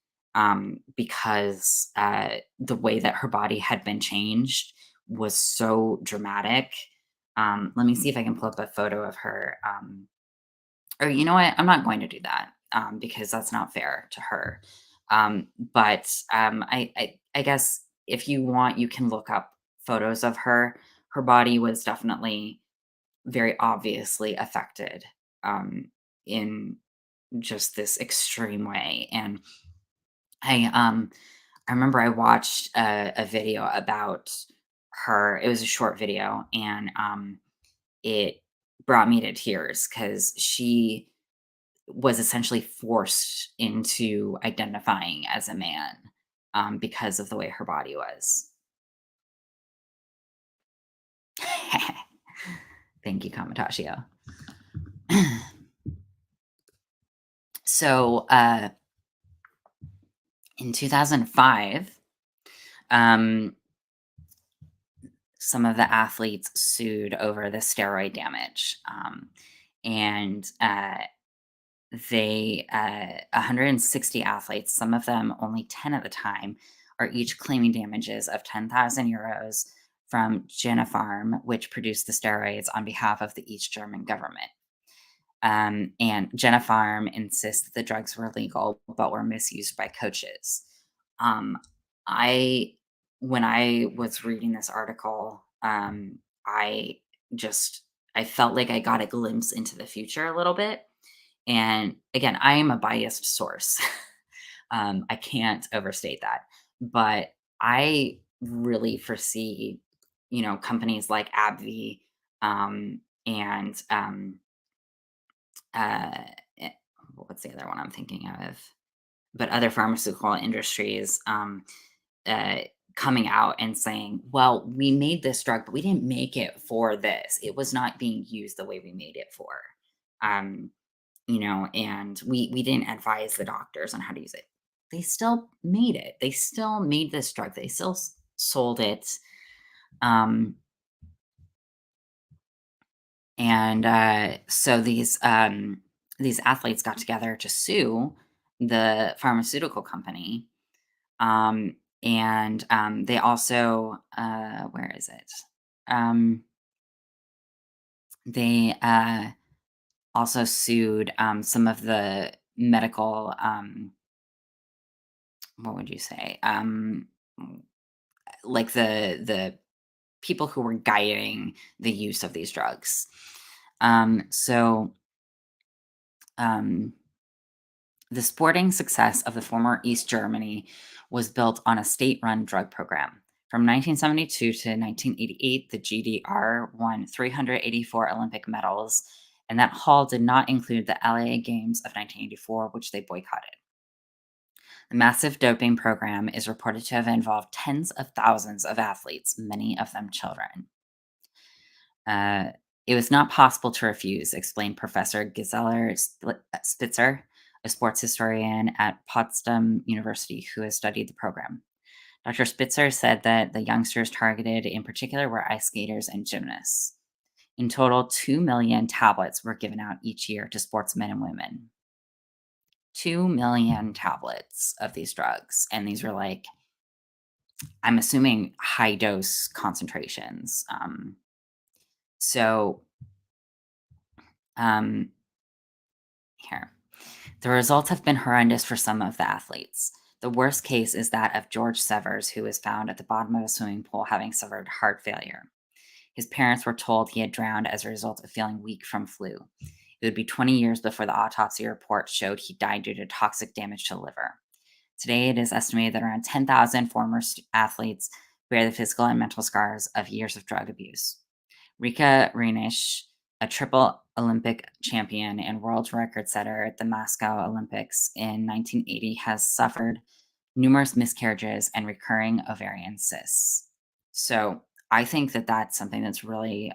because the way that her body had been changed was so dramatic. Let me see if I can pull up a photo of her. Or you know what? I'm not going to do that because that's not fair to her. But I guess if you want, you can look up photos of her. Her body was definitely very obviously affected in just this extreme way. And I um I remember I watched a video about her. It was a short video, and it brought me to tears because she was essentially forced into identifying as a man because of the way her body was. Thank you, Kamatashio. So in 2005, um, some of the athletes sued over the steroid damage. And they 160 athletes, some of them only 10 at the time, are each claiming damages of 10,000 euros from Genopharm, which produced the steroids on behalf of the East German government. And Genopharm insists that the drugs were legal but were misused by coaches. Um, I, when I was reading this article, I just I felt like I got a glimpse into the future a little bit. And again, I am a biased source. I can't overstate that. But I really foresee, companies like AbbVie and uh, eh, what's the other one I'm thinking of? But other pharmaceutical industries uh, coming out and saying, well, we made this drug, but we didn't make it for this. It was not being used the way we made it for. Um, and we didn't advise the doctors on how to use it. They still made it. They still made this drug. They still sold it. Um, and so these athletes got together to sue the pharmaceutical company. Um, and they also, where is it? They also sued some of the medical, what would you say? Like the people who were guiding the use of these drugs. So um, the sporting success of the former East Germany was built on a state-run drug program. From 1972 to 1988, the GDR won 384 Olympic medals, and that haul did not include the LA Games of 1984, which they boycotted. The massive doping program is reported to have involved tens of thousands of athletes, many of them children. Uh, it was not possible to refuse, explained Professor Gisela Spitzer, a sports historian at Potsdam University who has studied the program. Dr. Spitzer said that the youngsters targeted in particular were ice skaters and gymnasts. In total, 2 million tablets were given out each year to sportsmen and women. 2 million tablets of these drugs. And these were like, I'm assuming high dose concentrations. So, um, here. The results have been horrendous for some of the athletes. The worst case is that of George Severs, who was found at the bottom of a swimming pool having suffered heart failure. His parents were told he had drowned as a result of feeling weak from flu. It would be 20 years before the autopsy report showed he died due to toxic damage to the liver. Today, it is estimated that around 10,000 former athletes bear the physical and mental scars of years of drug abuse. Rika Reinisch, a triple Olympic champion and world record setter at the Moscow Olympics in 1980, has suffered numerous miscarriages and recurring ovarian cysts. So I think that that's something that's really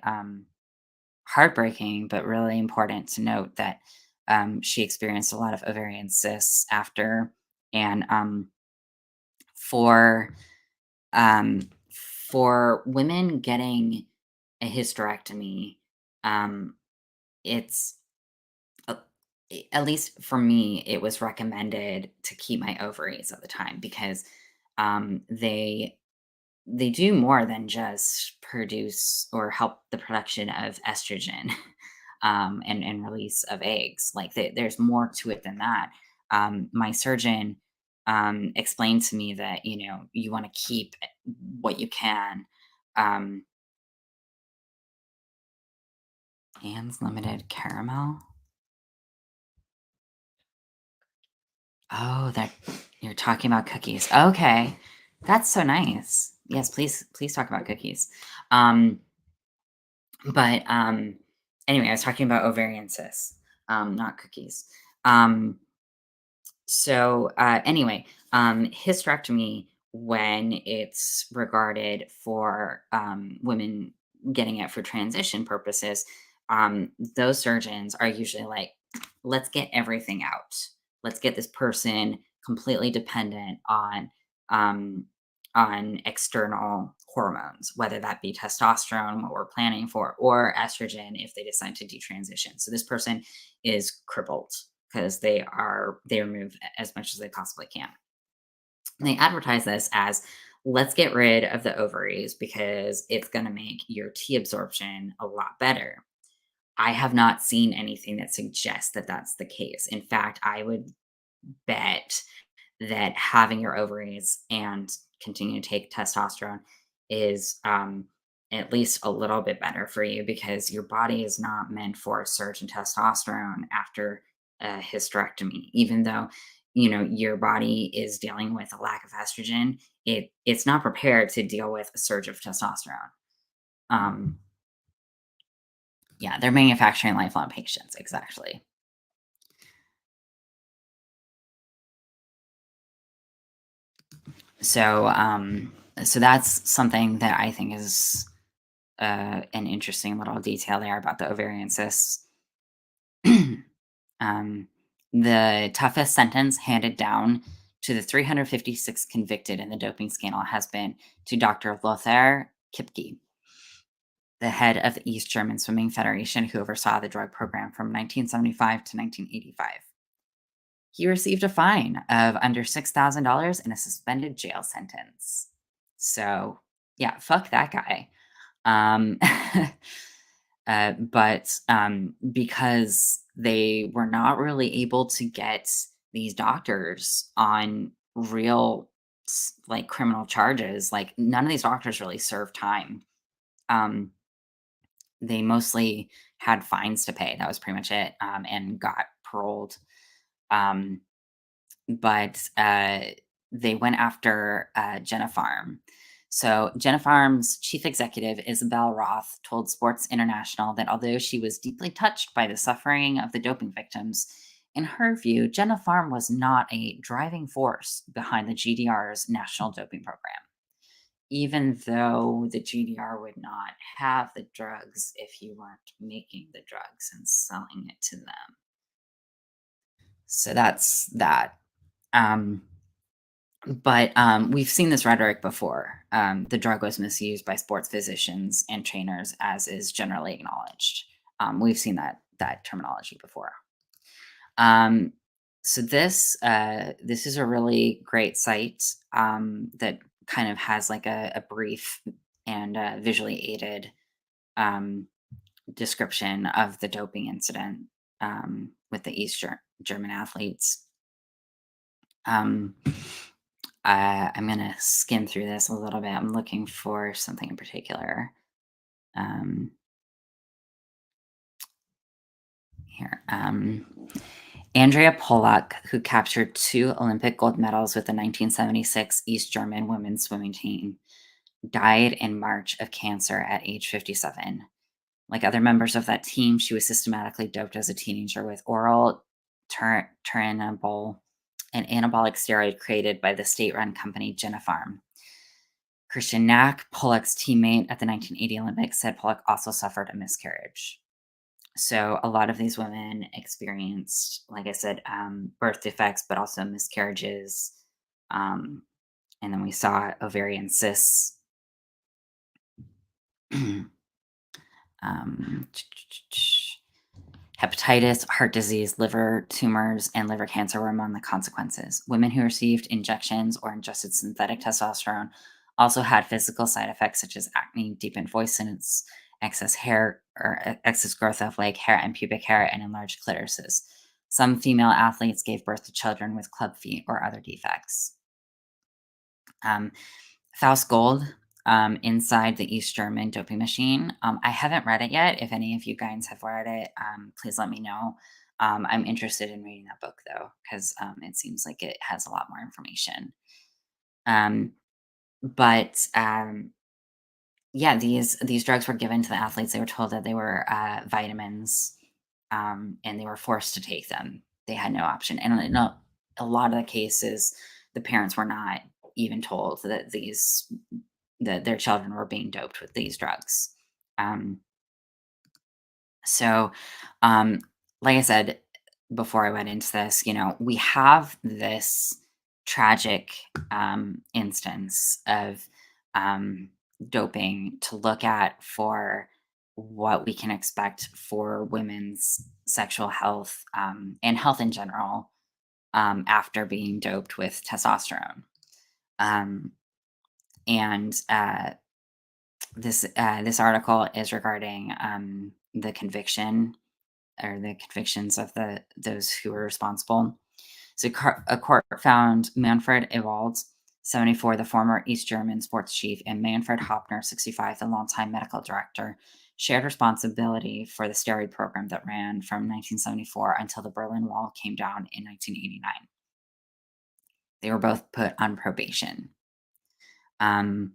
heartbreaking, but really important to note that she experienced a lot of ovarian cysts after, and for um, for women getting a hysterectomy, um, it's uh, at least for me, it was recommended to keep my ovaries at the time because they do more than just produce or help the production of estrogen and release of eggs. Like there's more to it than that. My surgeon explained to me that you want to keep what you can. Um, Anne's Limited Caramel. Oh, that you're talking about cookies. Okay. That's so nice. Yes, please talk about cookies. Um, but anyway, I was talking about ovarian cysts, not cookies. Um, so hysterectomy, when it's regarded for women getting it for transition purposes, those surgeons are usually like, let's get everything out. Let's get this person completely dependent um, on external hormones, whether that be testosterone, what we're planning for, or estrogen if they decide to detransition. So this person is crippled because they remove as much as they possibly can. And they advertise this as, let's get rid of the ovaries because it's going to make your T absorption a lot better. I have not seen anything that suggests that that's the case. In fact, I would bet that having your ovaries and continue to take testosterone is at least a little bit better for you because your body is not meant for a surge in testosterone after a hysterectomy. Even though your body is dealing with a lack of estrogen, it's not prepared to deal with a surge of testosterone. Um, yeah, they're manufacturing lifelong patients, exactly. So that's something that I think is an interesting little detail there about the ovarian cysts. um, the toughest sentence handed down to the 356 convicted in the doping scandal has been to Dr. Lothar Kipke, the head of the East German Swimming Federation, who oversaw the drug program from 1975 to 1985. He received a fine of under $6,000 and a suspended jail sentence. So, yeah, fuck that guy. Um, but because they were not really able to get these doctors on real like criminal charges, like none of these doctors really served time. Um, they mostly had fines to pay. That was pretty much it, and got paroled. Um, but they went after Jenna Farm. So, Jenna Farm's chief executive, Isabel Roth, told Sports International that although she was deeply touched by the suffering of the doping victims, in her view, Jenna Farm was not a driving force behind the GDR's national doping program, even though the GDR would not have the drugs if you weren't making the drugs and selling it to them. So that's that. Um, but we've seen this rhetoric before. The drug was misused by sports physicians and trainers, as is generally acknowledged. We've seen that terminology before. Um, so this is a really great site that kind of has like a brief and visually aided um, description of the doping incident with the German athletes. Um, I'm gonna skim through this a little bit. I'm looking for something in particular. Um, here. Andrea Polak, who captured 2 Olympic gold medals with the 1976 East German women's swimming team, died in March of cancer at age 57. Like other members of that team, she was systematically doped as a teenager with oral turinabol, an anabolic steroid created by the state-run company Jennifarm. Christian Knack, Polak's teammate at the 1980 Olympics, said Polak also suffered a miscarriage. So a lot of these women experienced, like I said, birth defects, but also miscarriages. Um, and then we saw ovarian cysts. um, Hepatitis, heart disease, liver tumors, and liver cancer were among the consequences. Women who received injections or ingested synthetic testosterone also had physical side effects such as acne, deepened voice tints, excess hair or excess growth of like hair and pubic hair, and enlarged clitorises. Some female athletes gave birth to children with club feet or other defects. Um, Faust Gold, Inside the East German Doping Machine. I haven't read it yet. If any of you guys have read it, please let me know. I'm interested in reading that book though, because it seems like it has a lot more information. Um, but yeah, these drugs were given to the athletes. They were told that they were vitamins, and they were forced to take them. They had no option. And in a lot of the cases, the parents were not even told that their children were being doped with these drugs. Um, so, um, like I said before I went into this, we have this tragic instance of um, doping to look at for what we can expect for women's sexual health and health in general after being doped with testosterone. Um, and this article is regarding the conviction or the convictions of those who were responsible. So a court found Manfred Ewald, 74, the former East German sports chief, and Manfred Hoppner, 65, the longtime medical director, shared responsibility for the steroid program that ran from 1974 until the Berlin Wall came down in 1989. They were both put on probation. Um,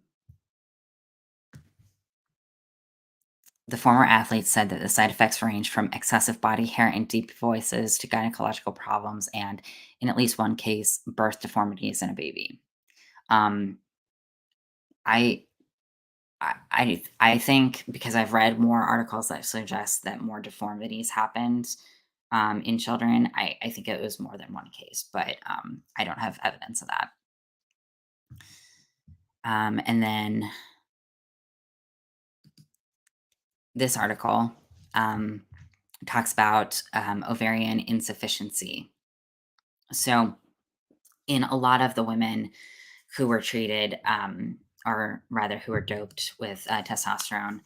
The former athlete said that the side effects range from excessive body hair and deep voices to gynecological problems and, in at least one case, birth deformities in a baby. Um, I, I think because I've read more articles that suggest that more deformities happened in children. I think it was more than one case, but I don't have evidence of that. And then this article um, talks about ovarian insufficiency. So, in a lot of the women who were treated, or rather who were doped with testosterone,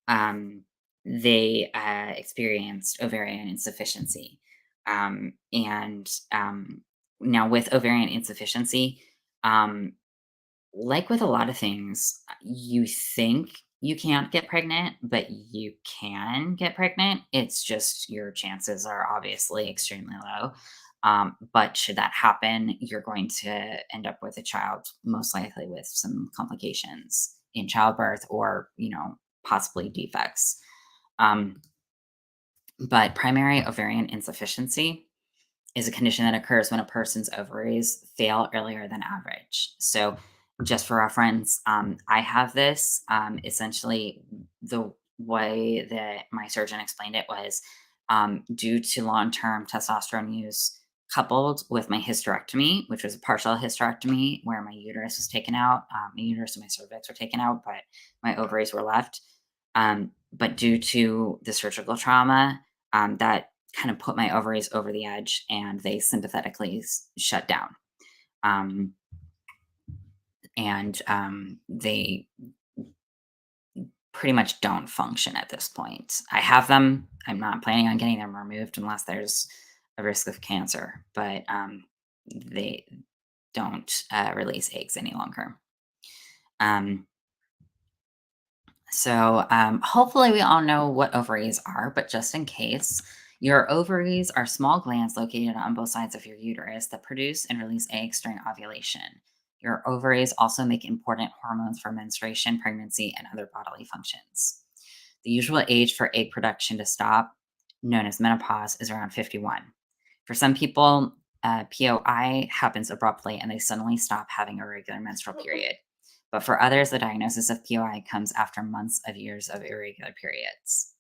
um, they experienced ovarian insufficiency. And now, with ovarian insufficiency, um, like with a lot of things, you think you can't get pregnant, but you can get pregnant. It's just your chances are obviously extremely low. But should that happen, you're going to end up with a child, most likely with some complications in childbirth or, possibly defects. Um, but primary ovarian insufficiency is a condition that occurs when a person's ovaries fail earlier than average. So, just for reference, I have this. Essentially, the way that my surgeon explained it was due to long term testosterone use coupled with my hysterectomy, which was a partial hysterectomy where my uterus was taken out. My uterus and my cervix were taken out, but my ovaries were left. But due to the surgical trauma, that kind of put my ovaries over the edge and they sympathetically shut down. Um, and they pretty much don't function at this point. I have them. I'm not planning on getting them removed unless there's a risk of cancer, but they don't release eggs any longer. Um, so hopefully we all know what ovaries are, but just in case, your ovaries are small glands located on both sides of your uterus that produce and release eggs during ovulation. Your ovaries also make important hormones for menstruation, pregnancy, and other bodily functions. The usual age for egg production to stop, known as menopause, is around 51. For some people, POI happens abruptly and they suddenly stop having a regular menstrual period. But for others, the diagnosis of POI comes after months of years of irregular periods.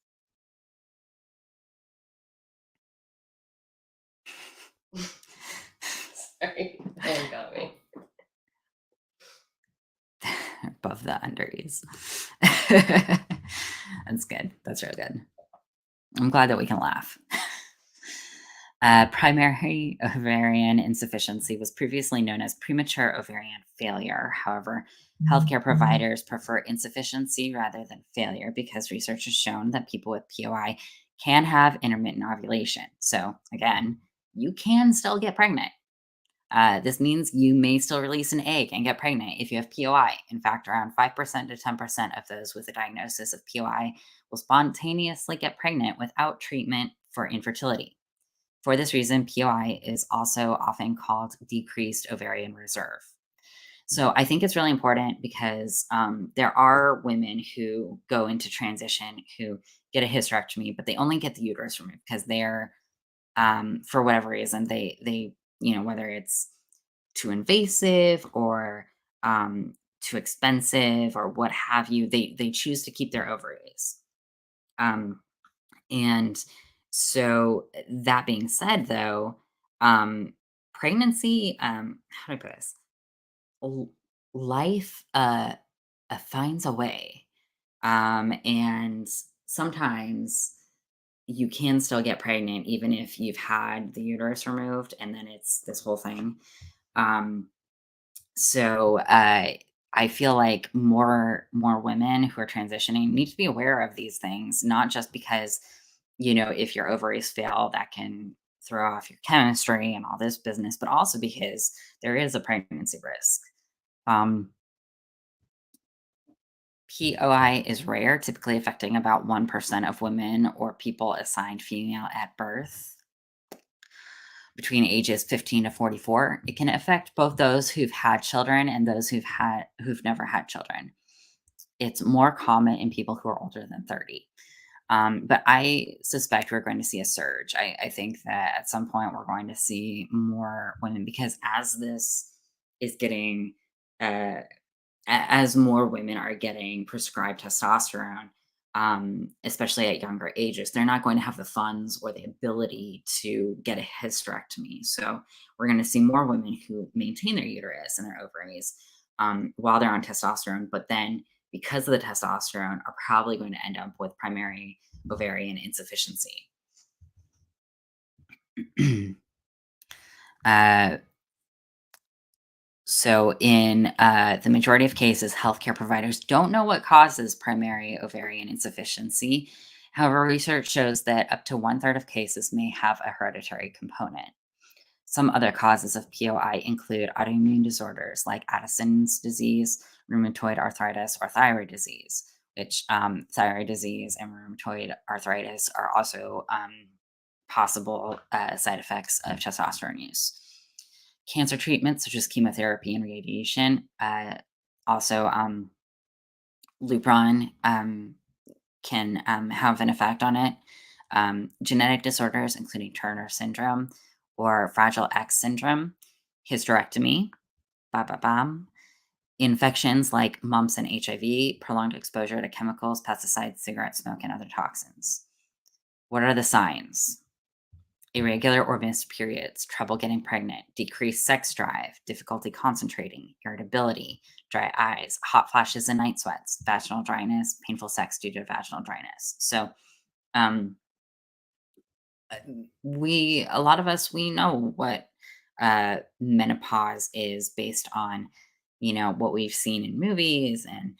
Sorry, that got me. Above the unders. That's good. That's real good. I'm glad that we can laugh. Primary ovarian insufficiency was previously known as premature ovarian failure. However, healthcare providers prefer insufficiency rather than failure because research has shown that people with POI can have intermittent ovulation. So, again, you can still get pregnant. This means you may still release an egg and get pregnant if you have POI. In fact, around 5% to 10% of those with a diagnosis of POI will spontaneously get pregnant without treatment for infertility. For this reason, POI is also often called decreased ovarian reserve. So I think it's really important because there are women who go into transition who get a hysterectomy, but they only get the uterus removed because they're for whatever reason they whether it's too invasive or too expensive or what have you, they choose to keep their ovaries. Um, and so that being said, though, pregnancy, how do I put this? L- Life finds a way. And sometimes you can still get pregnant even if you've had the uterus removed, and then it's this whole thing. Um, so I feel like more women who are transitioning need to be aware of these things, not just because if your ovaries fail, that can throw off your chemistry and all this business, but also because there is a pregnancy risk. Um, POI is rare, typically affecting about 1% of women or people assigned female at birth between ages 15 to 44. It can affect both those who've had children and those who've never had children. It's more common in people who are older than 30. But I suspect we're going to see a surge. I think that at some point we're going to see more women because as this is getting uh, as more women are getting prescribed testosterone, especially at younger ages, they're not going to have the funds or the ability to get a hysterectomy. So we're going to see more women who maintain their uterus and their ovaries while they're on testosterone, but then because of the testosterone, are probably going to end up with primary ovarian insufficiency. uh, So, in the majority of cases, healthcare providers don't know what causes primary ovarian insufficiency. However, research shows that up to one third of cases may have a hereditary component. Some other causes of POI include autoimmune disorders like Addison's disease, rheumatoid arthritis, or thyroid disease, which thyroid disease and rheumatoid arthritis are also possible side effects of testosterone use. Cancer treatments such as chemotherapy and radiation, also Lupron can have an effect on it. Genetic disorders, including Turner syndrome or Fragile X syndrome, hysterectomy, ba ba bam, infections like mumps and HIV, prolonged exposure to chemicals, pesticides, cigarette smoke, and other toxins. What are the signs? irregular or missed periods, trouble getting pregnant, decreased sex drive, difficulty concentrating, irritability, dry eyes, hot flashes and night sweats, vaginal dryness, painful sex due to vaginal dryness. So, um, a lot of us, we know what menopause is based on, what we've seen in movies. And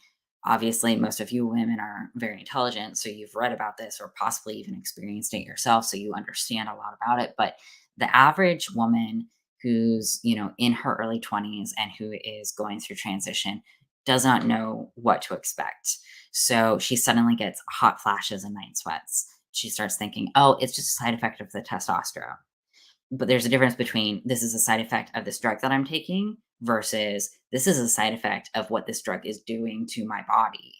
obviously, most of you women are very intelligent. So you've read about this or possibly even experienced it yourself. So you understand a lot about it. But the average woman who's, in her early 20s and who is going through transition does not know what to expect. So she suddenly gets hot flashes and night sweats. She starts thinking, oh, it's just a side effect of the testosterone. But there's a difference between this is a side effect of this drug that I'm taking versus this is a side effect of what this drug is doing to my body.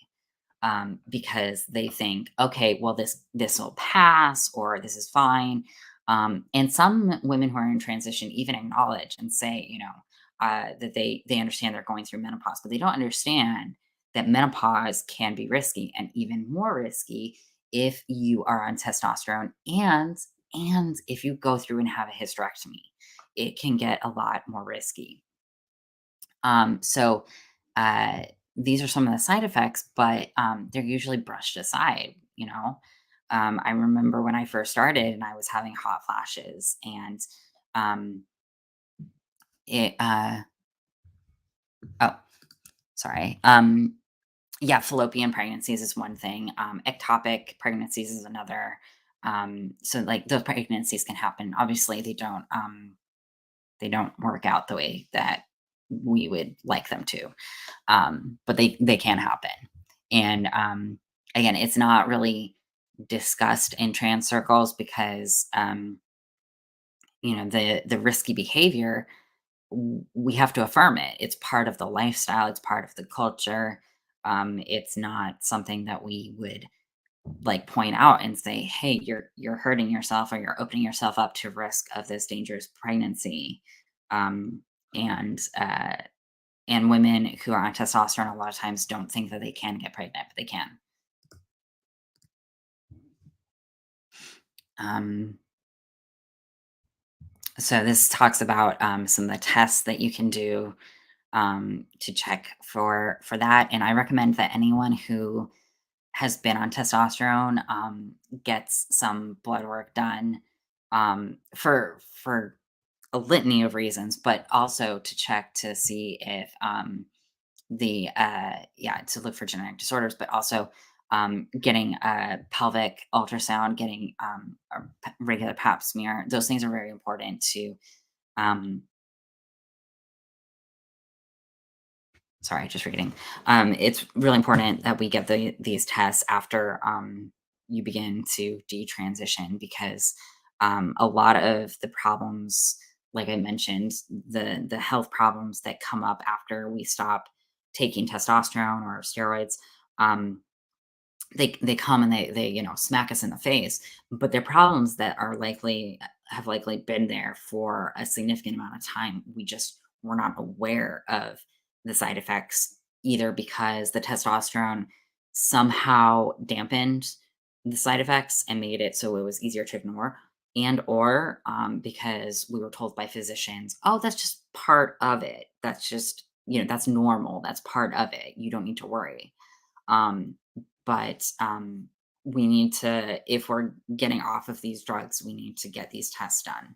Because they think, okay, well, this will pass or this is fine. And some women who are in transition even acknowledge and say, that they understand they're going through menopause, but they don't understand that menopause can be risky and even more risky if you are on testosterone and if you go through and have a hysterectomy, it can get a lot more risky. So uh, these are some of the side effects, but they're usually brushed aside. I remember when I first started and I was having hot flashes, and um, it. Oh, sorry. Yeah, fallopian pregnancies is one thing. Ectopic pregnancies is another. So like those pregnancies can happen. Obviously, they don't work out the way that we would like them to. But they can happen. And again, it's not really discussed in trans circles because the risky behavior, we have to affirm it. It's part of the lifestyle. It's part of the culture. It's not something that we would like point out and say, "Hey, you're hurting yourself or you're opening yourself up to risk of this dangerous pregnancy." Um, and and women who are on testosterone a lot of times don't think that they can get pregnant, but they can. Um, so this talks about some of the tests that you can do to check for that, and I recommend that anyone who has been on testosterone gets some blood work done for a litany of reasons, but also to check to see if to look for genetic disorders, but also getting a pelvic ultrasound, getting a regular pap smear. Those things are very important to um, sorry, just reading. It's really important that we get these tests after you begin to detransition because a lot of the problems, like I mentioned, the health problems that come up after we stop taking testosterone or steroids, um, they come and they smack us in the face, but they're problems that have likely been there for a significant amount of time. We're not aware of the side effects either because the testosterone somehow dampened the side effects and made it so it was easier to ignore, and or because we were told by physicians, oh, that's just part of it, that's just that's normal, that's part of it, you don't need to worry. Um, but we need to, if we're getting off of these drugs, we need to get these tests done.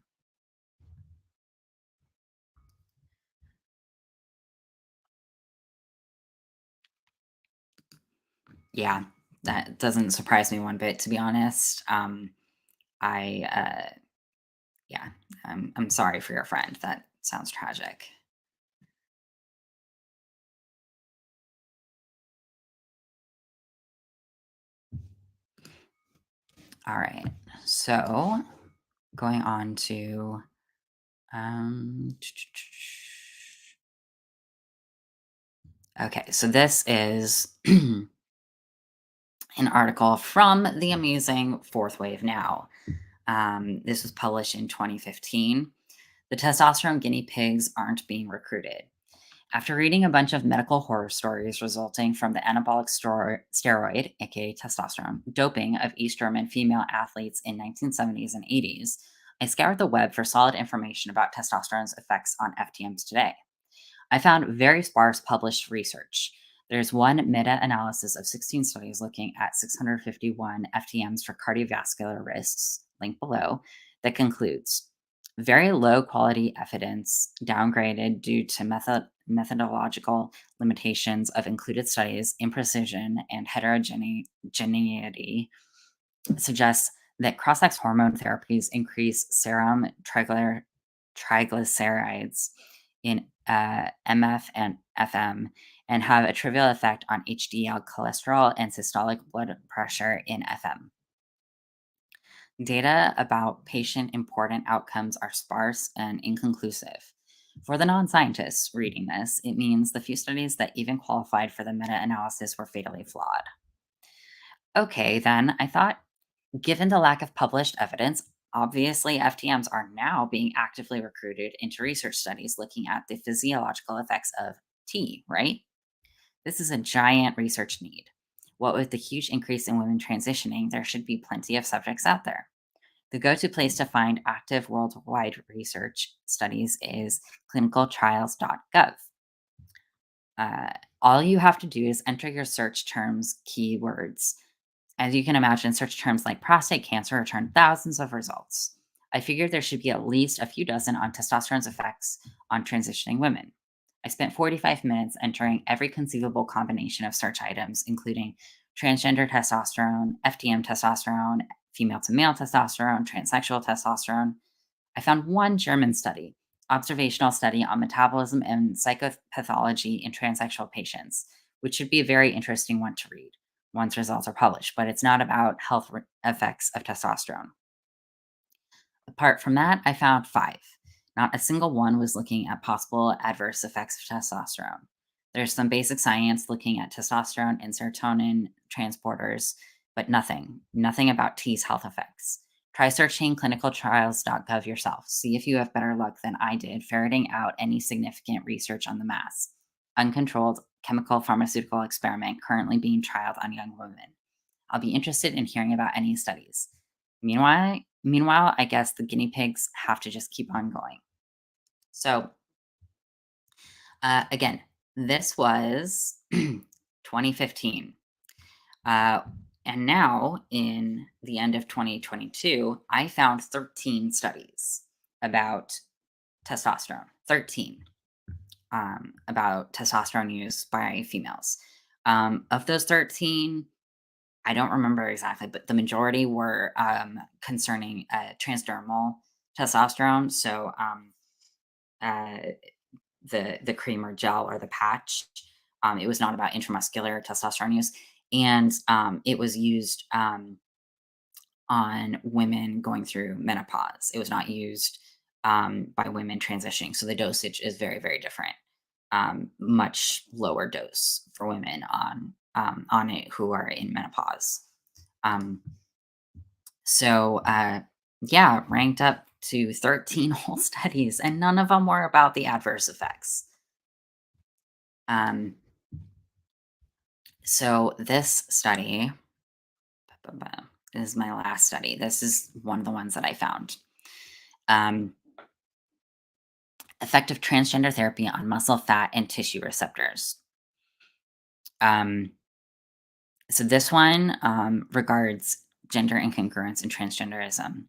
Yeah, that doesn't surprise me one bit, to be honest. I, yeah, I'm sorry for your friend. That sounds tragic. All right. So going on to, um, okay, so this is an article from the amazing Fourth Wave Now. This was published in 2015. The testosterone guinea pigs aren't being recruited. After reading a bunch of medical horror stories resulting from the anabolic steroid, aka testosterone, doping of East German female athletes in 1970s and 80s, I scoured the web for solid information about testosterone's effects on FTMs today. I found very sparse published research. There's one meta analysis of 16 studies looking at 651 FTMs for cardiovascular risks, link below, that concludes very low quality evidence downgraded due to methodological limitations of included studies, imprecision, and heterogeneity suggests that cross-sex hormone therapies increase serum triglycerides in MF and FM and have a trivial effect on HDL cholesterol and systolic blood pressure in FM. Data about patient important outcomes are sparse and inconclusive. For the non scientists reading this, it means the few studies that even qualified for the meta analysis were fatally flawed. Okay, then, I thought, given the lack of published evidence, obviously FTMs are now being actively recruited into research studies looking at the physiological effects of T, right? This is a giant research need. What with the huge increase in women transitioning, there should be plenty of subjects out there. The go to place to find active worldwide research studies is clinicaltrials.gov. All you have to do is enter your search terms keywords. As you can imagine, search terms like prostate cancer return thousands of results. I figured there should be at least a few dozen on testosterone's effects on transitioning women. I spent 45 minutes entering every conceivable combination of search items, including transgender testosterone, FTM testosterone, female to male testosterone, transsexual testosterone. I found one German study, observational study on metabolism and psychopathology in transsexual patients, which should be a very interesting one to read once results are published, but it's not about health effects of testosterone. Apart from that, I found 5. Not a single one was looking at possible adverse effects of testosterone. There's some basic science looking at testosterone and serotonin transporters, but nothing about T's health effects. Try searching clinicaltrials.gov yourself. See if you have better luck than I did ferreting out any significant research on the mass. Uncontrolled chemical pharmaceutical experiment currently being trialed on young women. I'll be interested in hearing about any studies. Meanwhile, I guess the guinea pigs have to just keep on going. So, again, this was 2015. And now, in the end of 2022, I found 13 studies about testosterone. 13 about testosterone use by females. Of those 13, I don't remember exactly, but the majority were concerning transdermal testosterone. So the cream or gel or the patch. It was not about intramuscular testosterone use, and it was used on women going through menopause. It was not used by women transitioning. So the dosage is very, very different. Much lower dose for women on it who are in menopause. Yeah, ranked up to 13 whole studies, and none of them were about the adverse effects. So this study is my last study. This is one of the ones that I found. Effective transgender therapy on muscle, fat, and tissue receptors. So this one regards gender incongruence and transgenderism.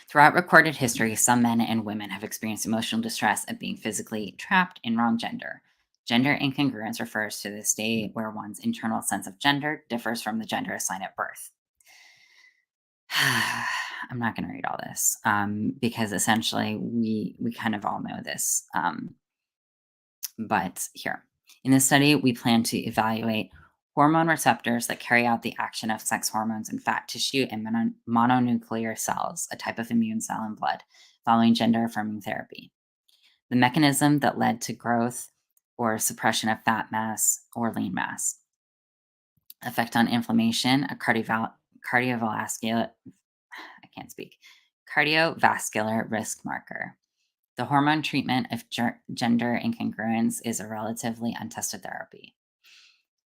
Throughout recorded history, some men and women have experienced emotional distress at being physically trapped in wrong gender. Gender incongruence refers to the state where one's internal sense of gender differs from the gender assigned at birth. I'm not going to read all this because essentially we kind of all know this. But here, in this study, we plan to evaluate hormone receptors that carry out the action of sex hormones in fat tissue and mononuclear cells, a type of immune cell in blood, following gender affirming therapy. The mechanism that led to growth or suppression of fat mass or lean mass. Effect on inflammation, a cardiovascular risk marker. The hormone treatment of gender incongruence is a relatively untested therapy.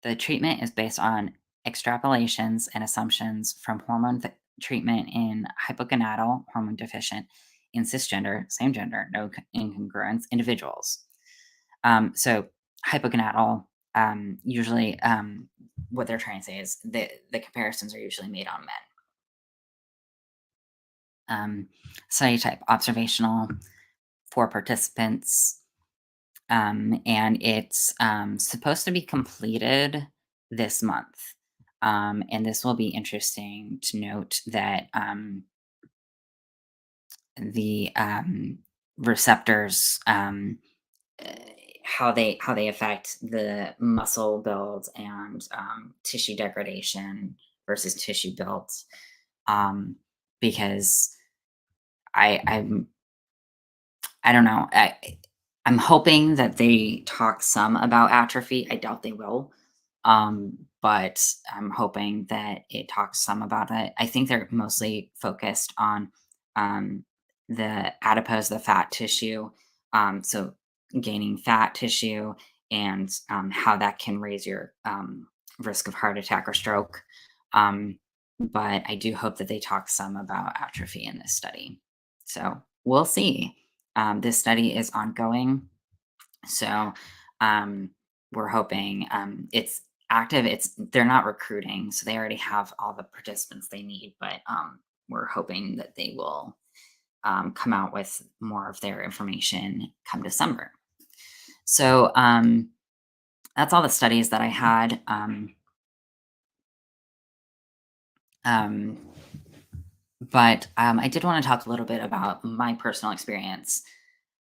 The treatment is based on extrapolations and assumptions from hormone treatment in hypogonadal, hormone deficient, and cisgender, same gender, no incongruence individuals. So hypogonadal, usually, what they're trying to say is the comparisons are usually made on men. Study type observational, 4 participants, and it's supposed to be completed this month. And this will be interesting to note that the receptors, uh, how they affect the muscle build and tissue degradation versus tissue build. Um, because I'm I don't know. I'm hoping that they talk some about atrophy. I doubt they will. But I'm hoping that it talks some about it. I think they're mostly focused on the adipose, the fat tissue. So gaining fat tissue and how that can raise your risk of heart attack or stroke. Um, but I do hope that they talk some about atrophy in this study. So we'll see. This study is ongoing, so um, we're hoping it's active. They're not recruiting, so they already have all the participants they need. But we're hoping that they will come out with more of their information come December. So that's all the studies that I had. Um, but I did want to talk a little bit about my personal experience.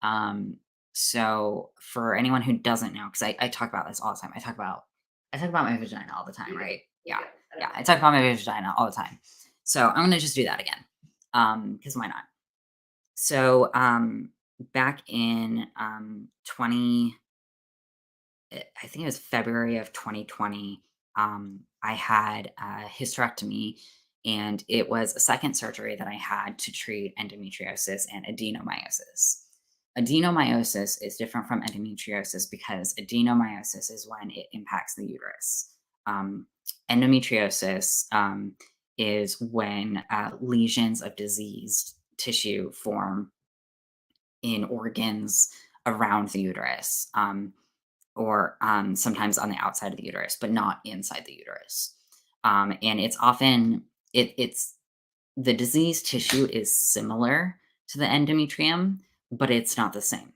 Um, so for anyone who doesn't know, because I talk about this all the time, I talk about my vagina all the time, right? Yeah, yeah, I talk about my vagina all the time. So I'm gonna just do that again, because why not? So back in 20, I think it was February of 2020, I had a hysterectomy, and it was a second surgery that I had to treat endometriosis and adenomyosis. Adenomyosis is different from endometriosis because adenomyosis is when it impacts the uterus. Um, Endometriosis is when lesions of diseased tissue form in organs around the uterus. Or sometimes on the outside of the uterus, but not inside the uterus. And it's often it's the diseased tissue is similar to the endometrium, but it's not the same.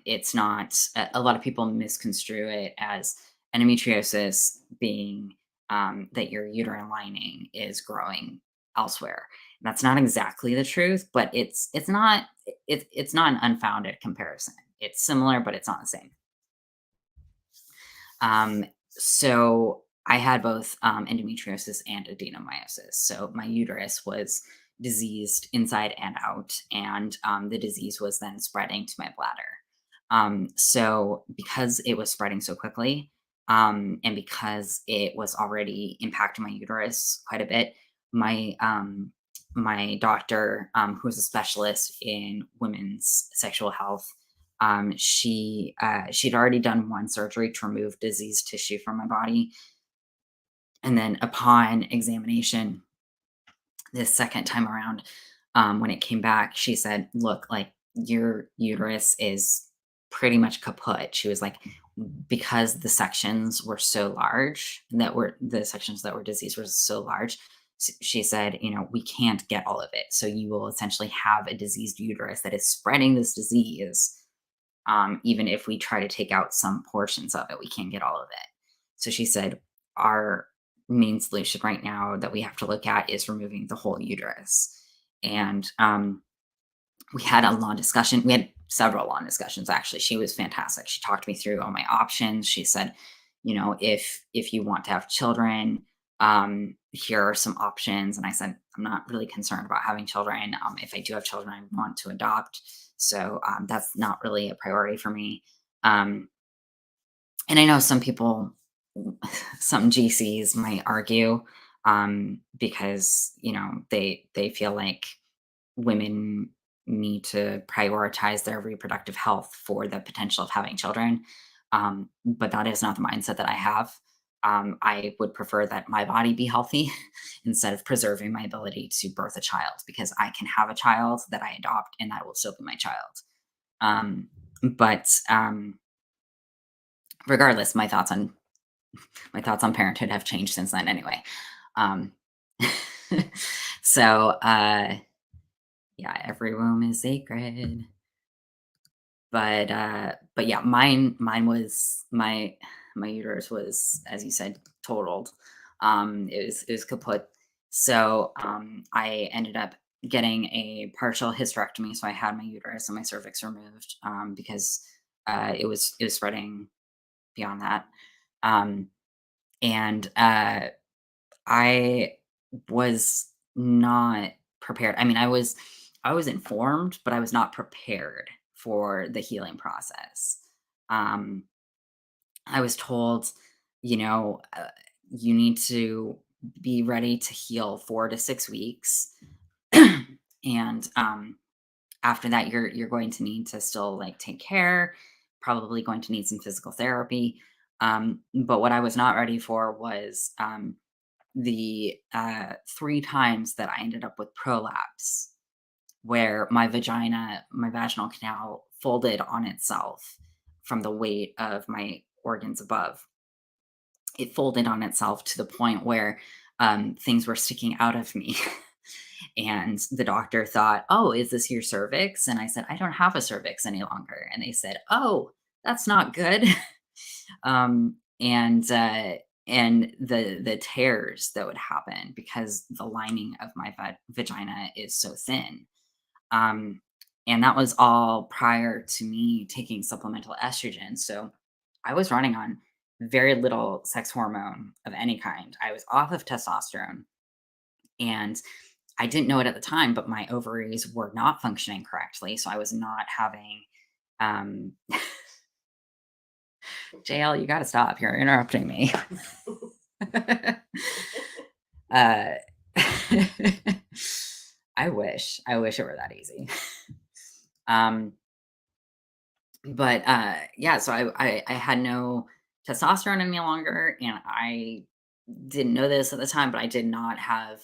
It's not. A lot of people misconstrue it as endometriosis being that your uterine lining is growing elsewhere. That's not exactly the truth, but it's not an unfounded comparison. It's similar, but it's not the same. So I had both endometriosis and adenomyosis. So my uterus was diseased inside and out, and the disease was then spreading to my bladder. So because it was spreading so quickly, and because it was already impacting my uterus quite a bit, my doctor, who was a specialist in women's sexual health, she'd already done one surgery to remove diseased tissue from my body, and then upon examination, this second time around, when it came back, she said, "Look, like your uterus is pretty much kaput." She was like, because the sections were so large, the sections that were diseased were so large. She said, we can't get all of it. So you will essentially have a diseased uterus that is spreading this disease. Even if we try to take out some portions of it, we can't get all of it. So she said, our main solution right now that we have to look at is removing the whole uterus. And we had a long discussion. We had several long discussions, actually. She was fantastic. She talked me through all my options. She said, if you want to have children, here are some options. And I said, I'm not really concerned about having children. If I do have children, I want to adopt. So that's not really a priority for me. Um, and I know some people, some GCs might argue, because they feel like women need to prioritize their reproductive health for the potential of having children. But that is not the mindset that I have. I would prefer that my body be healthy instead of preserving my ability to birth a child, because I can have a child that I adopt and that will still be my child. But regardless, my thoughts on parenthood have changed since then anyway. Um, so yeah, every womb is sacred. But yeah, mine was my uterus was, as you said, totaled. It was kaput. So I ended up getting a partial hysterectomy. So I had my uterus and my cervix removed, because it was spreading beyond that. Um, and I was not prepared. I mean, I was informed, but I was not prepared for the healing process. Um, I was told, you know, you need to be ready to heal 4 to 6 weeks, and after that, you're going to need to still like take care. Probably going to need some physical therapy. But what I was not ready for was the 3 times that I ended up with prolapse, where my vaginal canal folded on itself from the weight of my organs above. It folded on itself to the point where things were sticking out of me. And the doctor thought, "Oh, is this your cervix?" And I said, "I don't have a cervix any longer." And they said, "Oh, that's not good." And the tears that would happen because the lining of my vagina is so thin. Um, and that was all prior to me taking supplemental estrogen. So I was running on very little sex hormone of any kind. I was off of testosterone, and I didn't know it at the time, but my ovaries were not functioning correctly. So I was not having, um, JL, you got to stop. You're interrupting me. uh, I wish it were that easy. Um, but yeah, so I had no testosterone any longer, and I didn't know this at the time, but I did not have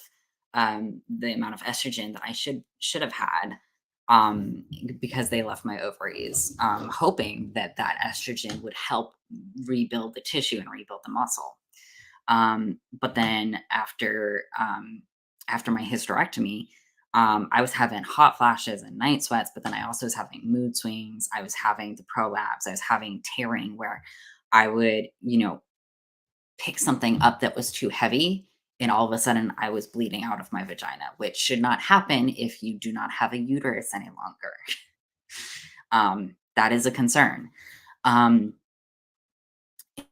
the amount of estrogen that I should have had, because they left my ovaries, hoping that that estrogen would help rebuild the tissue and rebuild the muscle. But then after my hysterectomy, I was having hot flashes and night sweats, but then I also was having mood swings. I was having the prolapse. I was having tearing where I would, pick something up that was too heavy. And all of a sudden, I was bleeding out of my vagina, which should not happen if you do not have a uterus any longer. That is a concern. Um,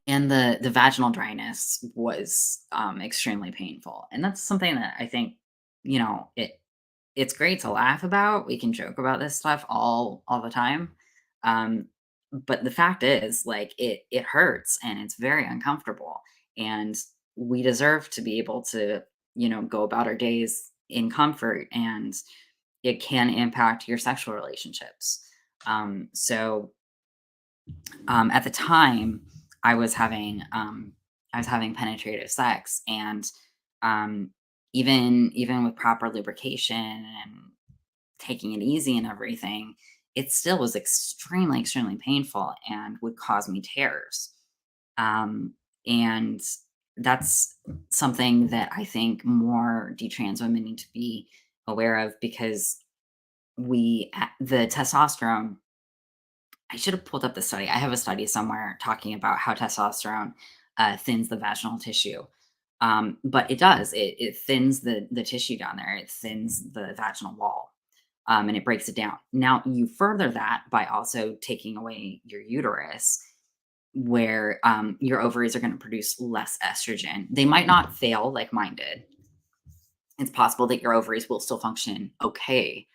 and the vaginal dryness was extremely painful, and that's something that I think, it's great to laugh about. We can joke about this stuff all the time, um, but the fact is, like, it hurts and it's very uncomfortable, and we deserve to be able to, go about our days in comfort, and it can impact your sexual relationships. So at the time I was having penetrative sex, and um even with proper lubrication and taking it easy and everything, it still was extremely painful and would cause me tears. And that's something that I think more detrans women need to be aware of, because the testosterone, I should have pulled up the study. I have a study somewhere talking about how testosterone thins the vaginal tissue. But it does. It thins the tissue down there. It thins the vaginal wall, and it breaks it down. Now you further that by also taking away your uterus, where your ovaries are going to produce less estrogen. They might not fail like mine did. It's possible that your ovaries will still function okay,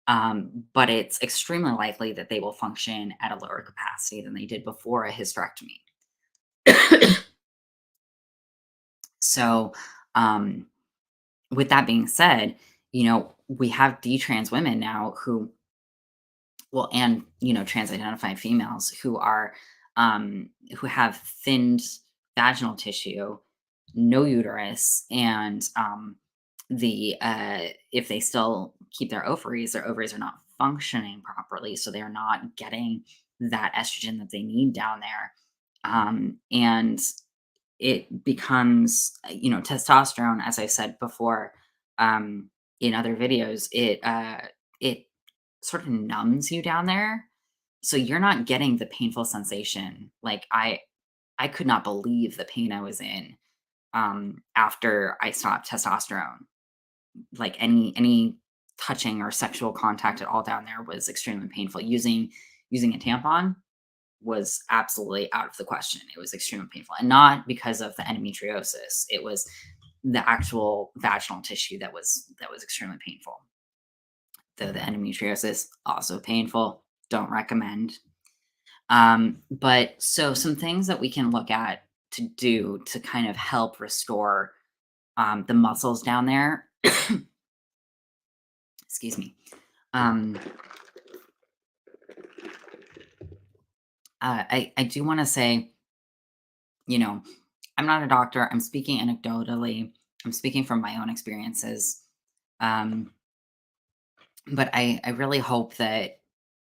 but it's extremely likely that they will function at a lower capacity than they did before a hysterectomy. So, um, with that being said, we have detrans women now who, well, and trans identified females who are, who have thinned vaginal tissue, no uterus, and the if they still keep their ovaries are not functioning properly, so they're not getting that estrogen that they need down there. And it becomes, testosterone, as I said before, um, in other videos, it sort of numbs you down there. So you're not getting the painful sensation. Like I could not believe the pain I was in after I stopped testosterone. Like any touching or sexual contact at all down there was extremely painful. Using a tampon was absolutely out of the question. It was extremely painful, and not because of the endometriosis. It was the actual vaginal tissue that was extremely painful. Though the endometriosis also painful. Don't recommend. But so some things that we can look at to do to kind of help restore the muscles down there. Excuse me. Um, I do want to say, you know, I'm not a doctor. I'm speaking anecdotally. I'm speaking from my own experiences. Um, but I really hope that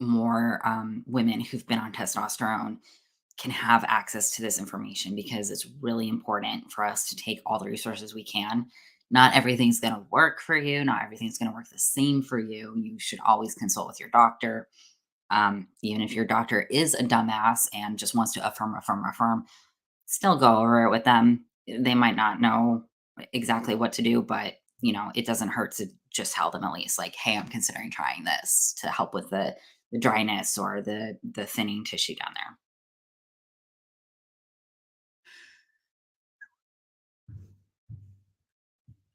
more women who've been on testosterone can have access to this information because it's really important for us to take all the resources we can. Not everything's going to work for you. Not everything's going to work the same for you. You should always consult with your doctor. Even if your doctor is a dumbass and just wants to affirm, still go over it with them. They might not know exactly what to do, but it doesn't hurt to just tell them at least, like, hey, I'm considering trying this to help with the dryness or the thinning tissue down there.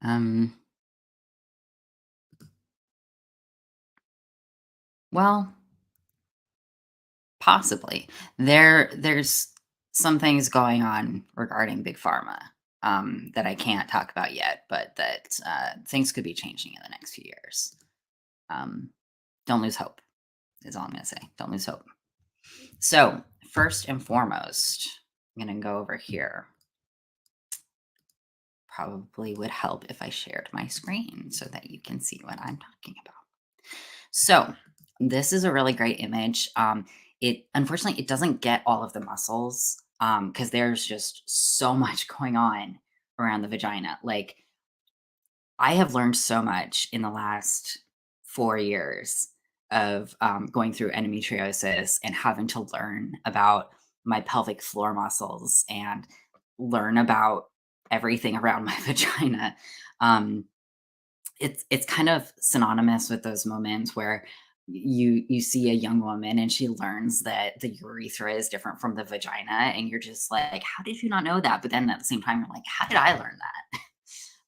Um, well, possibly. There's some things going on regarding big pharma that I can't talk about yet, but that things could be changing in the next few years. Um, don't lose hope. Is all I'm gonna say. Don't lose hope. So first and foremost, I'm gonna go over here. Probably would help if I shared my screen so that you can see what I'm talking about. So this is a really great image. It unfortunately it doesn't get all of the muscles because there's just so much going on around the vagina. Like I have learned so much in the last 4 years of going through endometriosis and having to learn about my pelvic floor muscles and learn about everything around my vagina. Um, it's kind of synonymous with those moments where you see a young woman and she learns that the urethra is different from the vagina and you're just like, how did you not know that? But then at the same time you're like, how did I learn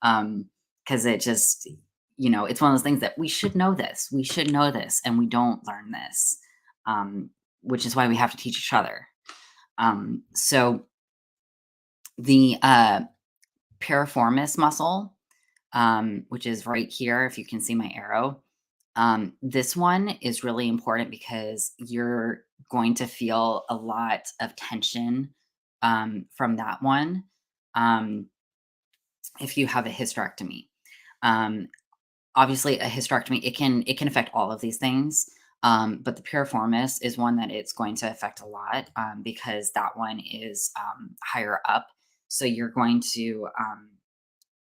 that? Because it just, it's one of those things that we should know this, and we don't learn this, which is why we have to teach each other. So the piriformis muscle, which is right here, if you can see my arrow. This one is really important because you're going to feel a lot of tension from that one if you have a hysterectomy. Um, Obviously, a hysterectomy it can affect all of these things, but the piriformis is one that it's going to affect a lot because that one is higher up. So you're going to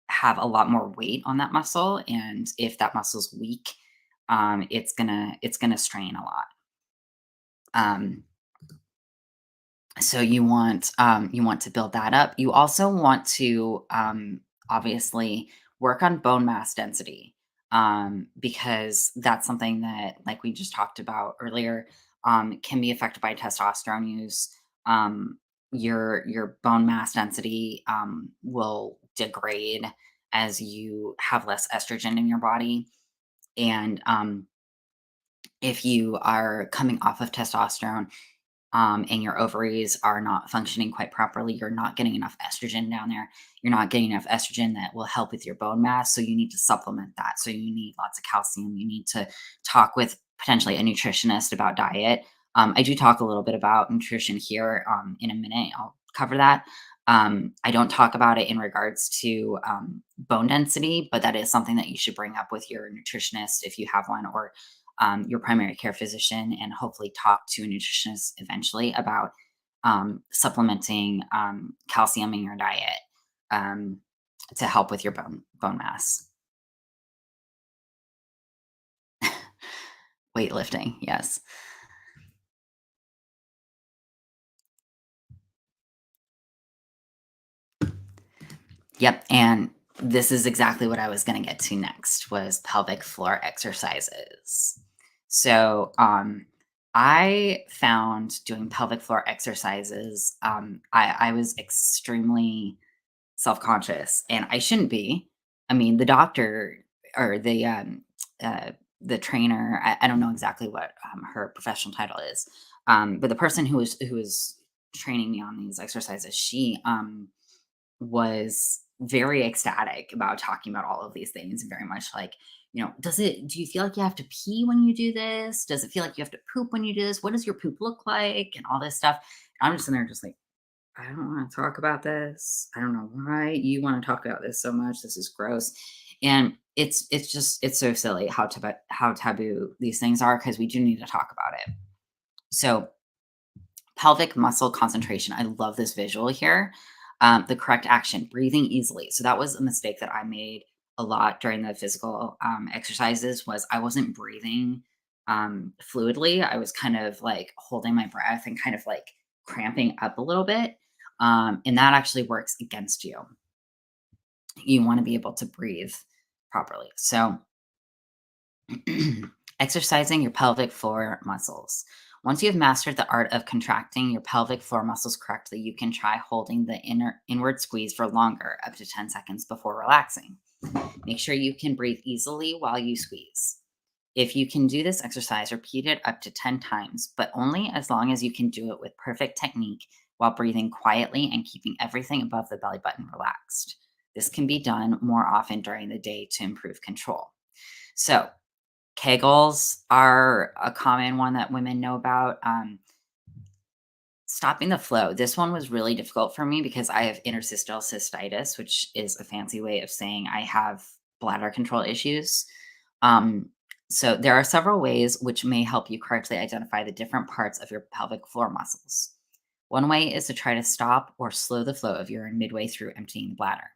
have a lot more weight on that muscle, and if that muscle's weak, it's gonna strain a lot. Um, so you want to build that up. You also want to obviously work on bone mass density because that's something that, like we just talked about earlier, can be affected by testosterone use. Your bone mass density will degrade as you have less estrogen in your body, and if you are coming off of testosterone and your ovaries are not functioning quite properly, you're not getting enough estrogen down there. You're not getting enough estrogen that will help with your bone mass. So you need to supplement that. So you need lots of calcium. You need to talk with potentially a nutritionist about diet. I do talk a little bit about nutrition here in a minute. I'll cover that. I don't talk about it in regards to bone density, but that is something that you should bring up with your nutritionist if you have one, or your primary care physician, and hopefully talk to a nutritionist eventually about supplementing calcium in your diet um, to help with your bone mass. Weightlifting, yes. Yep, and this is exactly what I was gonna get to next, was pelvic floor exercises. So, I found doing pelvic floor exercises, I was extremely self-conscious, and I shouldn't be. I mean, the doctor or uh, the trainer, I don't know exactly what, her professional title is, but the person who was training me on these exercises, she, was very ecstatic about talking about all of these things, very much like, do you feel like you have to pee when you do this? Does it feel like you have to poop when you do this? What does your poop look like? And all this stuff. And I'm just in there just like, I don't want to talk about this. I don't know why you want to talk about this so much. This is gross. And it's so silly how taboo these things are, because we do need to talk about it. So pelvic muscle concentration. I love this visual here. The correct action, breathing easily. So that was a mistake that I made a lot during the physical exercises, was I wasn't breathing fluidly. I was kind of like holding my breath and kind of like cramping up a little bit. And that actually works against you. You want to be able to breathe properly. So exercising your pelvic floor muscles. Once you have mastered the art of contracting your pelvic floor muscles correctly, you can try holding the inward squeeze for longer, up to 10 seconds before relaxing. Make sure you can breathe easily while you squeeze. If you can do this exercise, repeat it up to 10 times, but only as long as you can do it with perfect technique while breathing quietly and keeping everything above the belly button relaxed. This can be done more often during the day to improve control. So, Kegels are a common one that women know about. Stopping the flow. This one was really difficult for me because I have interstitial cystitis, which is a fancy way of saying I have bladder control issues. Um, so there are several ways which may help you correctly identify the different parts of your pelvic floor muscles. One way is to try to stop or slow the flow of urine midway through emptying the bladder.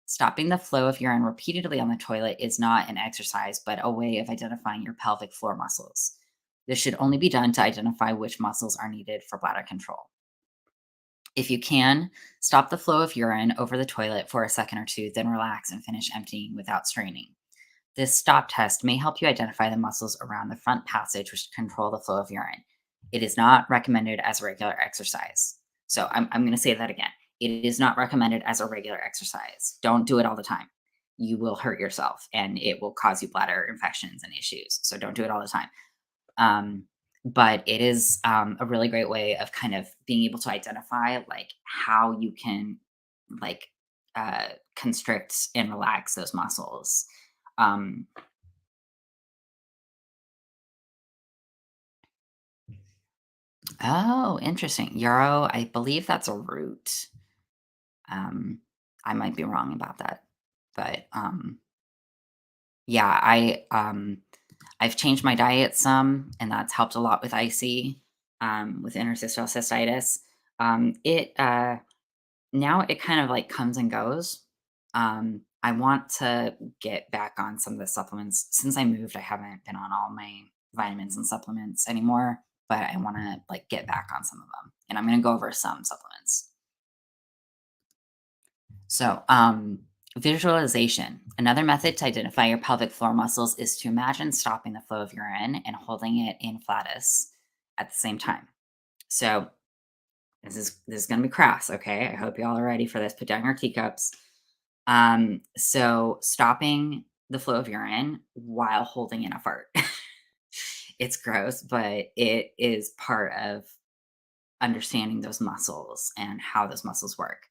Stopping the flow of urine repeatedly on the toilet is not an exercise, but a way of identifying your pelvic floor muscles. This should only be done to identify which muscles are needed for bladder control. If you can, stop the flow of urine over the toilet for a second or two, then relax and finish emptying without straining. This stop test may help you identify the muscles around the front passage which control the flow of urine. It is not recommended as a regular exercise. So I'm going to say that again. It is not recommended as a regular exercise. Don't do it all the time. You will hurt yourself and it will cause you bladder infections and issues. So don't do it all the time. Um, but it is a really great way of kind of being able to identify like how you can like constrict and relax those muscles. Um, oh, interesting. Euro, I believe that's a root. Um, I might be wrong about that, but yeah, I've changed my diet some, and that's helped a lot with IC, with interstitial cystitis. It Now it kind of like comes and goes. I want to get back on some of the supplements. Since I moved, I haven't been on all my vitamins and supplements anymore, but I want to like get back on some of them. And I'm going to go over some supplements. So, visualization. Another method to identify your pelvic floor muscles is to imagine stopping the flow of urine and holding it in flatus at the same time. So, this is going to be crass, okay? I hope y'all are ready for this. Put down your teacups. So stopping the flow of urine while holding in a fart. It's gross, but it is part of understanding those muscles and how those muscles work.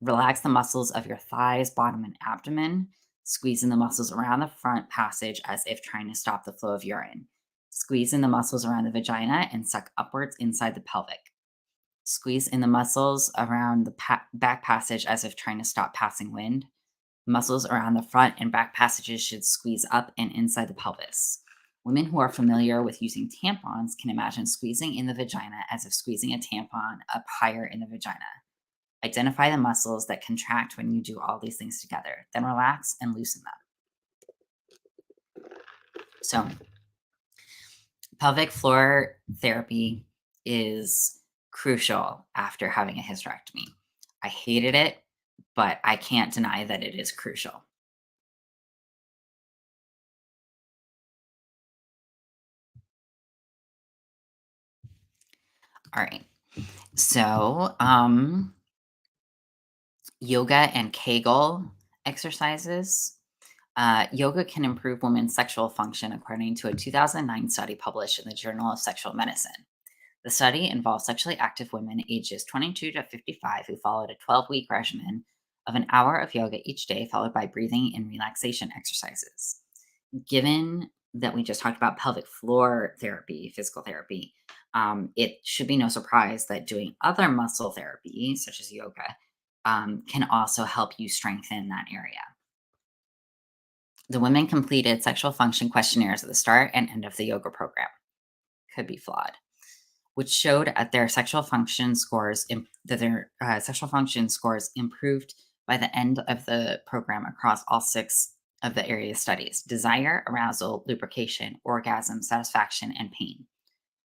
Relax the muscles of your thighs, bottom, and abdomen. Squeeze in the muscles around the front passage as if trying to stop the flow of urine. Squeeze in the muscles around the vagina and suck upwards inside the pelvic. Squeeze in the muscles around the back passage as if trying to stop passing wind. Muscles around the front and back passages should squeeze up and inside the pelvis. Women who are familiar with using tampons can imagine squeezing in the vagina as if squeezing a tampon up higher in the vagina. Identify the muscles that contract when you do all these things together, then relax and loosen them. So, pelvic floor therapy is crucial after having a hysterectomy. I hated it, but I can't deny that it is crucial. All right. So, yoga and Kegel exercises. Yoga can improve women's sexual function, according to a 2009 study published in the Journal of Sexual Medicine. The study involved sexually active women ages 22 to 55 who followed a 12-week regimen of an hour of yoga each day, followed by breathing and relaxation exercises. Given that we just talked about pelvic floor therapy, physical therapy, it should be no surprise that doing other muscle therapy, such as yoga, can also help you strengthen that area. The women completed sexual function questionnaires at the start and end of the yoga program. Could be flawed, which showed at their sexual function scores that their sexual function scores improved by the end of the program across all 6 of the area studies: desire, arousal, lubrication, orgasm, satisfaction, and pain.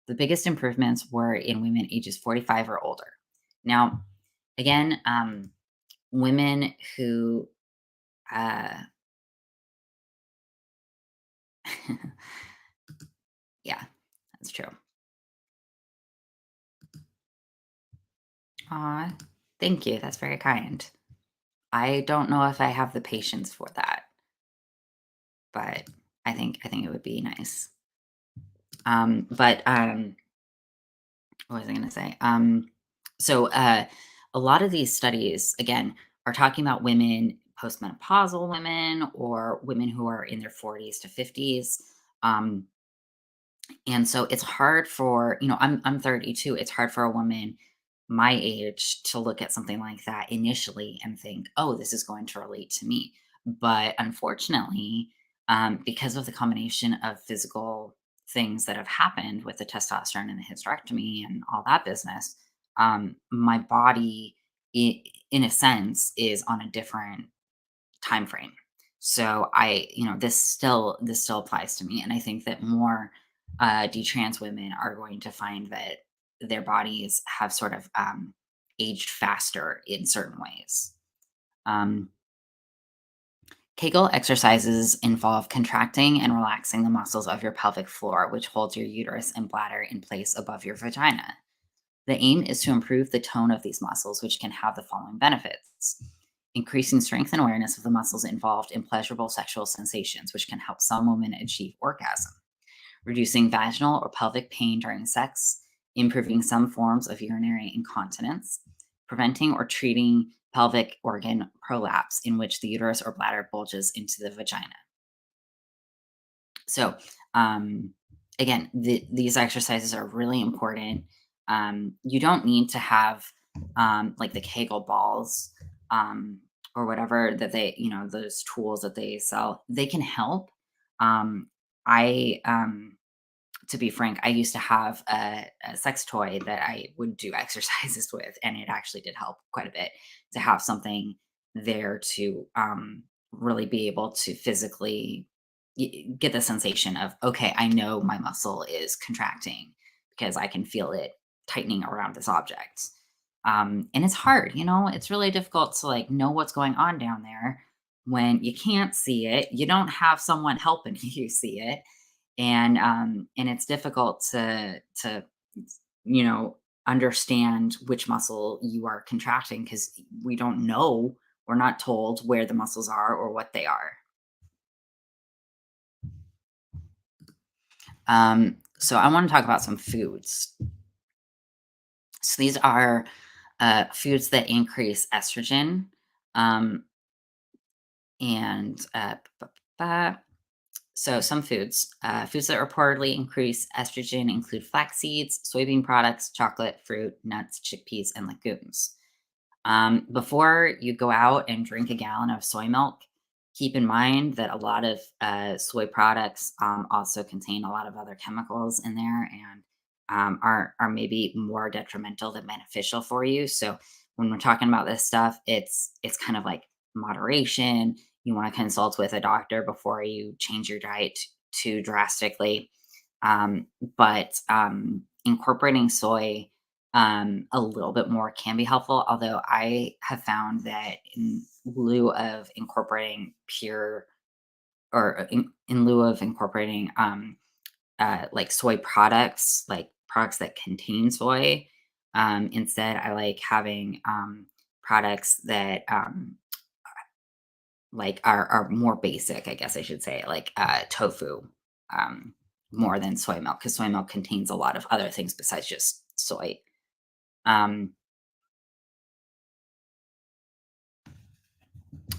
The biggest improvements were in women ages 45 or older. Now, again, women who uh, yeah, that's true. Aw, thank you. That's very kind. I don't know if I have the patience for that, but I think it would be nice. But what was I going to say? So a lot of these studies, again, are talking about women, postmenopausal women, or women who are in their 40s to 50s. Um, and so it's hard for, I'm 32. It's hard for a woman my age to look at something like that initially and think, oh, this is going to relate to me. But unfortunately, because of the combination of physical things that have happened with the testosterone and the hysterectomy and all that business, my body, in a sense, is on a different time frame. So this still applies to me, and I think that more detrans women are going to find that their bodies have sort of aged faster in certain ways. Um, Kegel exercises involve contracting and relaxing the muscles of your pelvic floor, which holds your uterus and bladder in place above your vagina. The aim is to improve the tone of these muscles, which can have the following benefits: increasing strength and awareness of the muscles involved in pleasurable sexual sensations, which can help some women achieve orgasm; reducing vaginal or pelvic pain during sex; improving some forms of urinary incontinence; preventing or treating pelvic organ prolapse, in which the uterus or bladder bulges into the vagina. So, um, again, these exercises are really important. You don't need to have like the Kegel balls um, or whatever that those tools that they sell. They can help. I to be frank, I used to have a sex toy that I would do exercises with, and it actually did help quite a bit to have something there to really be able to physically get the sensation of, okay, I know my muscle is contracting because I can feel it tightening around this object. And it's hard, it's really difficult to like know what's going on down there when you can't see it. You don't have someone helping you see it, and it's difficult to you know understand which muscle you are contracting because we don't know, we're not told where the muscles are or what they are. So I want to talk about some foods. So these are foods that increase estrogen, um, and So some foods that reportedly increase estrogen include flax seeds, soybean products, chocolate, fruit, nuts, chickpeas, and legumes. Before you go out and drink a gallon of soy milk, keep in mind that a lot of soy products also contain a lot of other chemicals in there and are maybe more detrimental than beneficial for you. So when we're talking about this stuff, it's kind of like moderation. You want to consult with a doctor before you change your diet too drastically. Um, but incorporating soy a little bit more can be helpful. Although I have found that in lieu of incorporating pure or in lieu of incorporating like soy products, like products that contain soy, instead I like having products that like are more basic, I guess I should say, like tofu, um, more than soy milk, because soy milk contains a lot of other things besides just soy. Um,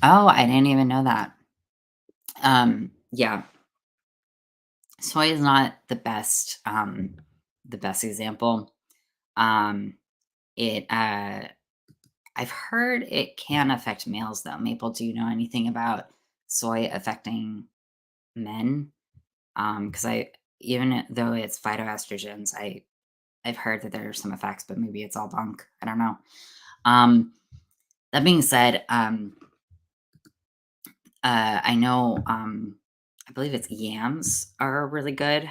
oh, I didn't even know that. Yeah, soy is not the best example. Um, it I've heard it can affect males though. Maple, do you know anything about soy affecting men? Because I even though it's phytoestrogens, I've heard that there are some effects, but maybe it's all bunk. I don't know. Um, that being said, I know I believe it's yams are really good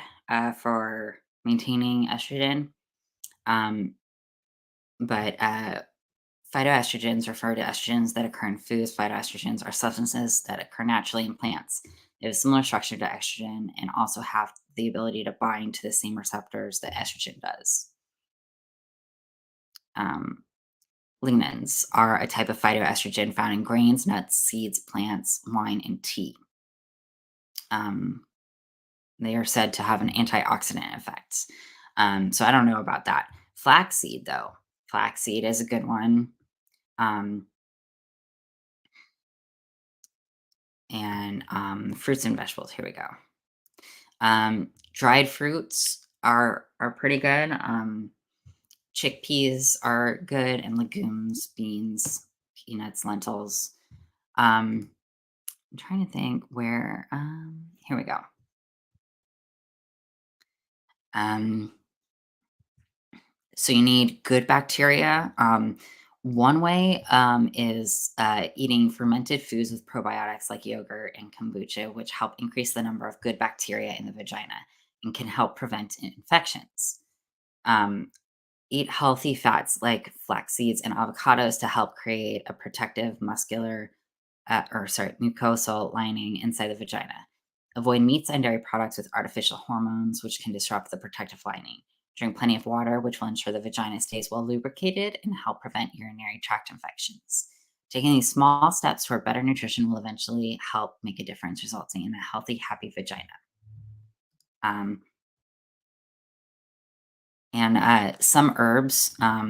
for maintaining estrogen. Um, but phytoestrogens refer to estrogens that occur in foods. Phytoestrogens are substances that occur naturally in plants. They have a similar structure to estrogen and also have the ability to bind to the same receptors that estrogen does. Um, Lignans are a type of phytoestrogen found in grains, nuts, seeds, plants, wine, and tea. Um, they are said to have an antioxidant effect. So I don't know about that. Flaxseed, though, flaxseed is a good one. Um, and fruits and vegetables. Here we go. Dried fruits are pretty good. Chickpeas are good, and legumes, beans, peanuts, lentils. Um, I'm trying to think where. Here we go. Um, so you need good bacteria. One way is eating fermented foods with probiotics like yogurt and kombucha, which help increase the number of good bacteria in the vagina and can help prevent infections. Um, Eat healthy fats like flax seeds and avocados to help create a protective mucosal lining inside the vagina. Avoid meats and dairy products with artificial hormones, which can disrupt the protective lining. Drink plenty of water, which will ensure the vagina stays well lubricated and help prevent urinary tract infections. Taking these small steps toward better nutrition will eventually help make a difference, resulting in a healthy, happy vagina. Um, and some herbs, uh,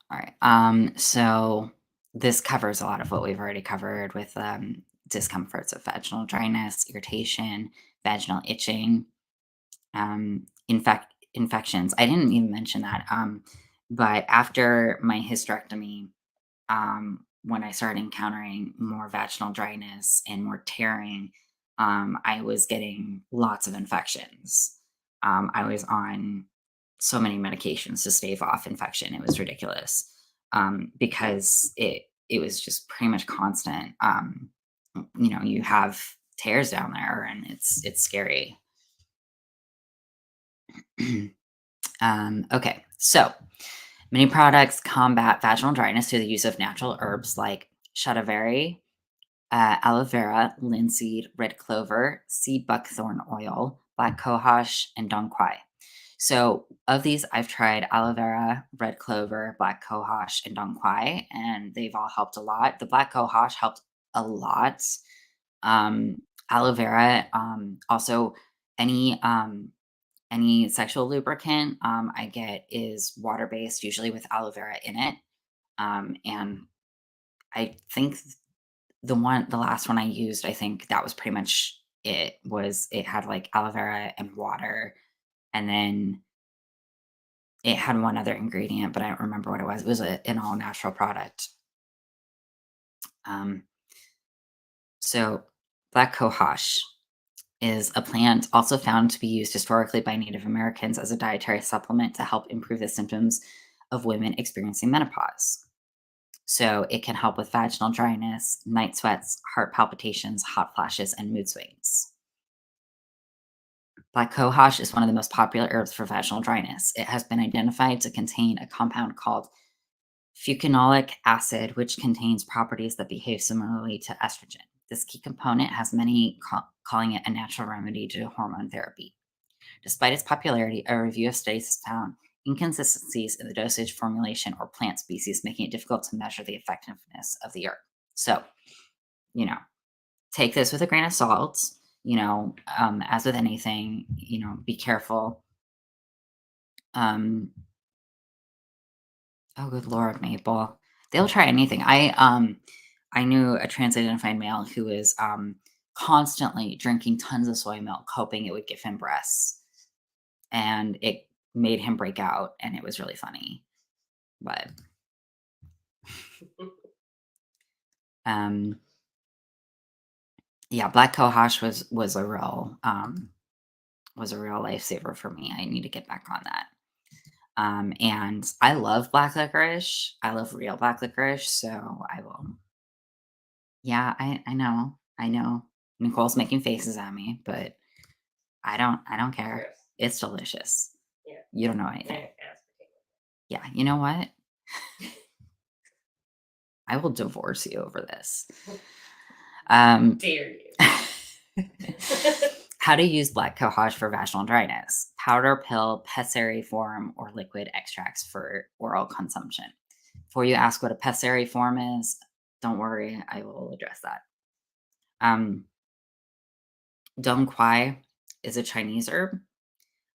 all right. So this covers a lot of what we've already covered with discomforts of vaginal dryness, irritation, vaginal itching, infections. I didn't even mention that. But after my hysterectomy, when I started encountering more vaginal dryness and more tearing, I was getting lots of infections. I was on so many medications to stave off infection. It was ridiculous because it was just pretty much constant. You have tears down there, and it's scary. Okay, so many products combat vaginal dryness through the use of natural herbs like shatavari, aloe vera, linseed, red clover, sea buckthorn oil, black cohosh, and dong quai. So, of these, I've tried aloe vera, red clover, black cohosh, and dong quai, and they've all helped a lot. The black cohosh helped a lot. Um, Aloe vera, also any Any sexual lubricant I get is water based, usually with aloe vera in it. And I think the last one I used, I think that was pretty much it. Was it had like aloe vera and water, and then it had one other ingredient, but I don't remember what it was. It was an all natural product. Um, so black cohosh is a plant also found to be used historically by Native Americans as a dietary supplement to help improve the symptoms of women experiencing menopause. So it can help with vaginal dryness, night sweats, heart palpitations, hot flashes, and mood swings. Black cohosh is one of the most popular herbs for vaginal dryness. It has been identified to contain a compound called fucanolic acid, which contains properties that behave similarly to estrogen. This key component has many calling it a natural remedy to hormone therapy. Despite its popularity, a review of studies has found inconsistencies in the dosage, formulation, or plant species, making it difficult to measure the effectiveness of the herb. So, you know, take this with a grain of salt. As with anything, be careful. Um, oh, good Lord, Maple. They'll try anything. I knew a trans-identified male who was constantly drinking tons of soy milk, hoping it would give him breasts, and it made him break out, and it was really funny. But um, yeah, black cohosh was a real lifesaver for me. I need to get back on that. And I love black licorice. I love real black licorice, so I will. Yeah, I know. I know. Nicole's making faces at me, but I don't care. Gross. It's delicious. Yeah. You don't know Yeah, anything. aspartame. Yeah, you know what? I will divorce you over this. Dare you. How to use black cohosh for vaginal dryness: powder, pill, pessary form, or liquid extracts for oral consumption. Before you ask what a pessary form is, don't worry, I will address that. Um, Dong quai is a Chinese herb,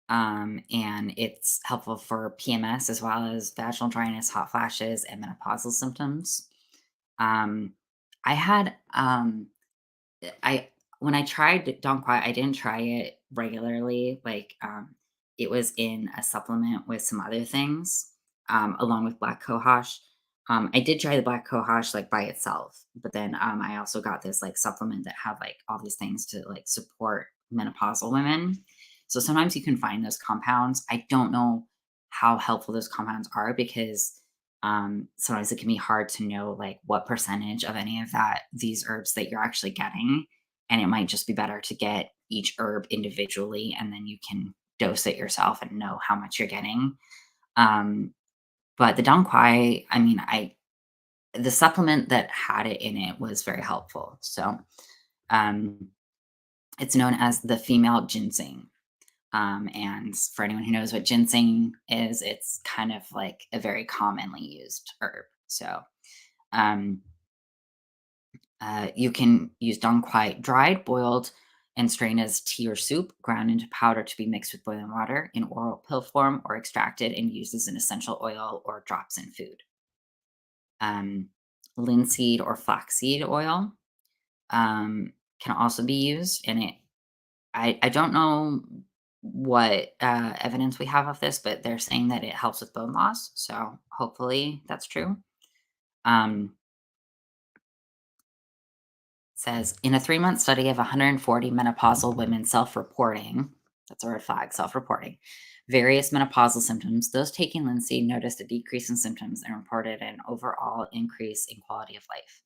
and it's helpful for PMS as well as vaginal dryness, hot flashes, and menopausal symptoms. Um, I had I when I tried Don't Quiet, I didn't try it regularly. Like, it was in a supplement with some other things, along with black cohosh. I did try the black cohosh like by itself, but then I also got this like supplement that had like all these things to like support menopausal women. So sometimes you can find those compounds. I don't know how helpful those compounds are because sometimes it can be hard to know like what percentage of any of that these herbs that you're actually getting, and it might just be better to get each herb individually and then you can dose it yourself and know how much you're getting. Um but the dong quai, I mean, I the supplement that had it in it was very helpful. So um it's known as the female ginseng. And for anyone who knows what ginseng is, it's kind of like a very commonly used herb. So um, you can use dong quai dried, boiled, and strained as tea or soup, ground into powder to be mixed with boiling water in oral pill form, or extracted and used as an essential oil or drops in food. Um, Linseed or flaxseed oil can also be used, and I don't know what, evidence we have of this, but they're saying that it helps with bone loss, so hopefully that's true. Um, Says, "In a 3-month study of 140 menopausal women self-reporting," that's a red flag, self-reporting, "various menopausal symptoms, those taking linseed noticed a decrease in symptoms and reported an overall increase in quality of life.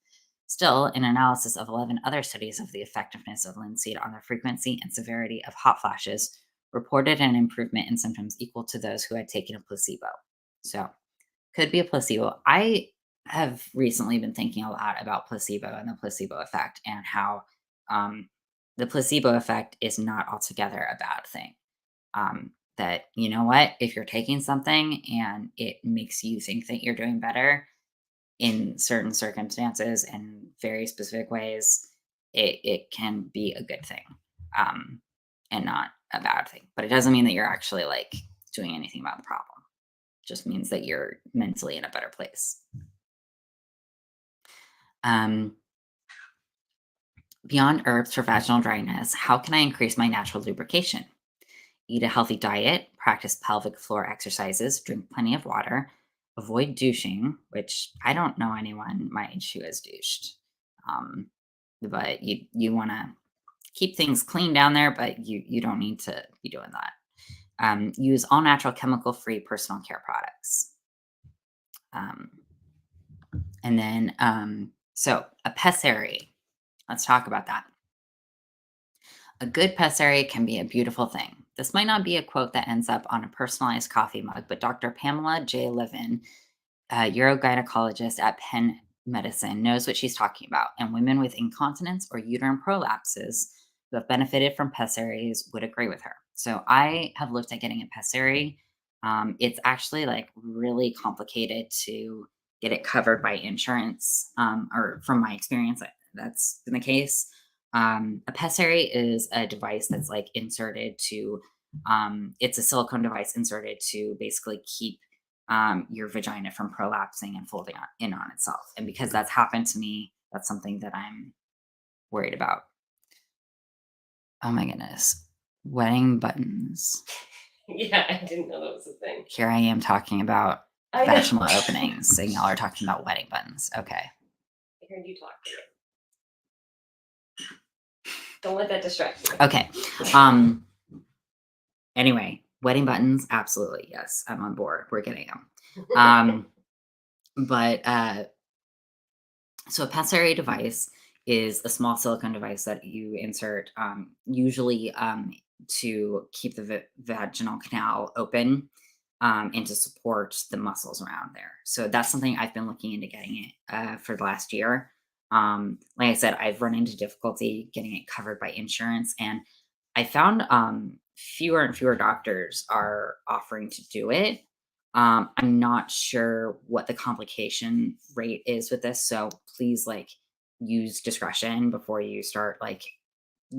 Still, an analysis of 11 other studies of the effectiveness of linseed on the frequency and severity of hot flashes reported an improvement in symptoms equal to those who had taken a placebo." So, could be a placebo. I have recently been thinking a lot about placebo and the placebo effect, and how um, the placebo effect is not altogether a bad thing. That, you know what, if you're taking something and it makes you think that you're doing better in certain circumstances and very specific ways, it can be a good thing, um, and not a bad thing, but it doesn't mean that you're actually like doing anything about the problem. It just means that you're mentally in a better place. Beyond herbs for vaginal dryness, how can I increase my natural lubrication? Eat a healthy diet, practice pelvic floor exercises, drink plenty of water, avoid douching, which I don't know anyone my age who has douched. Um, but you want to keep things clean down there, but you don't need to be doing that. Use all natural chemical free personal care products. Um, and then, so a pessary. Let's talk about that. A good pessary can be a beautiful thing. This might not be a quote that ends up on a personalized coffee mug, but Dr. Pamela J. Levin, a urogynecologist at Penn Medicine, knows what she's talking about, and women with incontinence or uterine prolapses who have benefited from pessaries would agree with her. So I have looked at getting a pessary. It's actually like really complicated to get it covered by insurance, or from my experience, that's been the case. A pessary is a device that's like inserted to, it's a silicone device inserted to basically keep your vagina from prolapsing and folding in on itself. And because that's happened to me, that's something that I'm worried about. Oh my goodness. Wedding buttons. Yeah, I didn't know that was a thing. Here I am talking about I know. vaginal openings, and y'all are talking about wedding buttons. Okay. I heard you talk. Don't let that distract you. Okay. Anyway, wedding buttons, absolutely. Yes, I'm on board. We're getting them. So a pessary device is a small silicone device that you insert, usually to keep the vaginal canal open, and to support the muscles around there. So that's something I've been looking into getting it for the last year. Like I said, I've run into difficulty getting it covered by insurance, and I found fewer and fewer doctors are offering to do it. I'm not sure what the complication rate is with this, so please like use discretion before you start like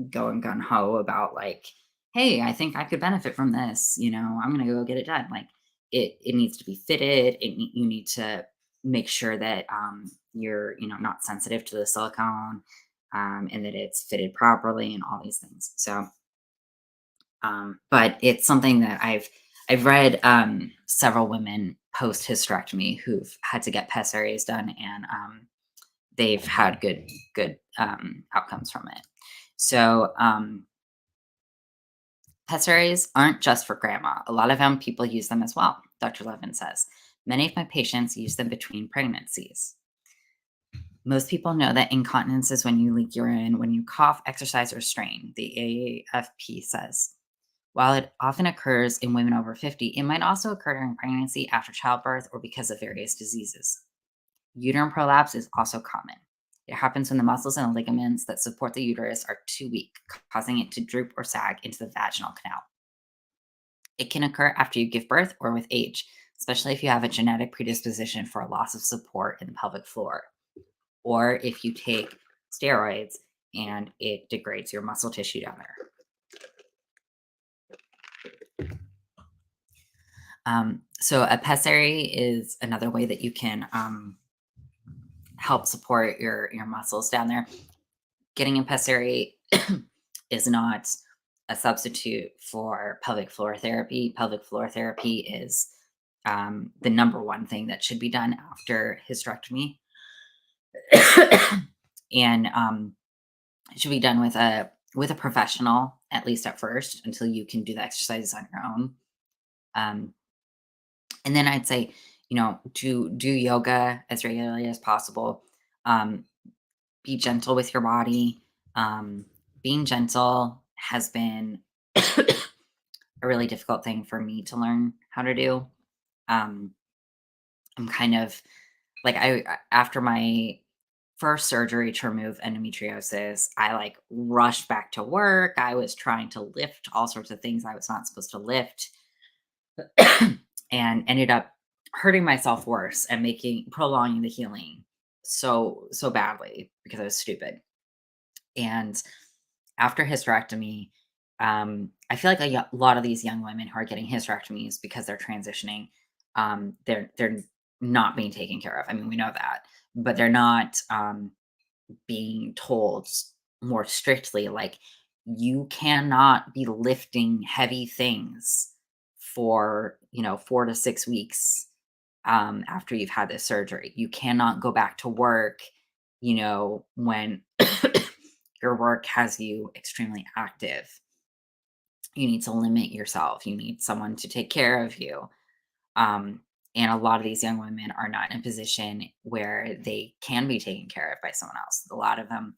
going gun ho about like, hey, I think I could benefit from this. I'm gonna go get it done. Like it needs to be fitted. You need to make sure that you're not sensitive to the silicone, and that it's fitted properly and all these things. So, but it's something that I've read several women post hysterectomy who've had to get pessaries done, and they've had good outcomes from it. So pessaries aren't just for grandma. A lot of young people use them as well, Dr. Levin says. Many of my patients use them between pregnancies. Most people know that incontinence is when you leak urine, when you cough, exercise, or strain, the AAFP says. While it often occurs in women over 50, it might also occur during pregnancy, after childbirth, or because of various diseases. Uterine prolapse is also common. It happens when the muscles and ligaments that support the uterus are too weak, causing it to droop or sag into the vaginal canal. It can occur after you give birth or with age, especially if you have a genetic predisposition for a loss of support in the pelvic floor, or if you take steroids and it degrades your muscle tissue down there. So a pessary is another way that you can help support your muscles down there. Getting a pessary is not a substitute for pelvic floor therapy. Pelvic floor therapy is the number one thing that should be done after hysterectomy, and it should be done with a professional, at least at first, until you can do the exercises on your own. And then I'd say, do yoga as regularly as possible. Be gentle with your body. Being gentle has been a really difficult thing for me to learn how to do. I'm kind of like, after my first surgery to remove endometriosis, I like rushed back to work. I was trying to lift all sorts of things I was not supposed to lift, and ended up hurting myself worse and prolonging the healing so badly because I was stupid. And after hysterectomy, I feel like a lot of these young women who are getting hysterectomies because they're transitioning, they're not being taken care of. I mean, we know that, but they're not being told more strictly, like, you cannot be lifting heavy things for 4 to 6 weeks after you've had this surgery. You cannot go back to work, when your work has you extremely active. You need to limit yourself. You need someone to take care of you. Um, and a lot of these young women are not in a position where they can be taken care of by someone else. A lot of them,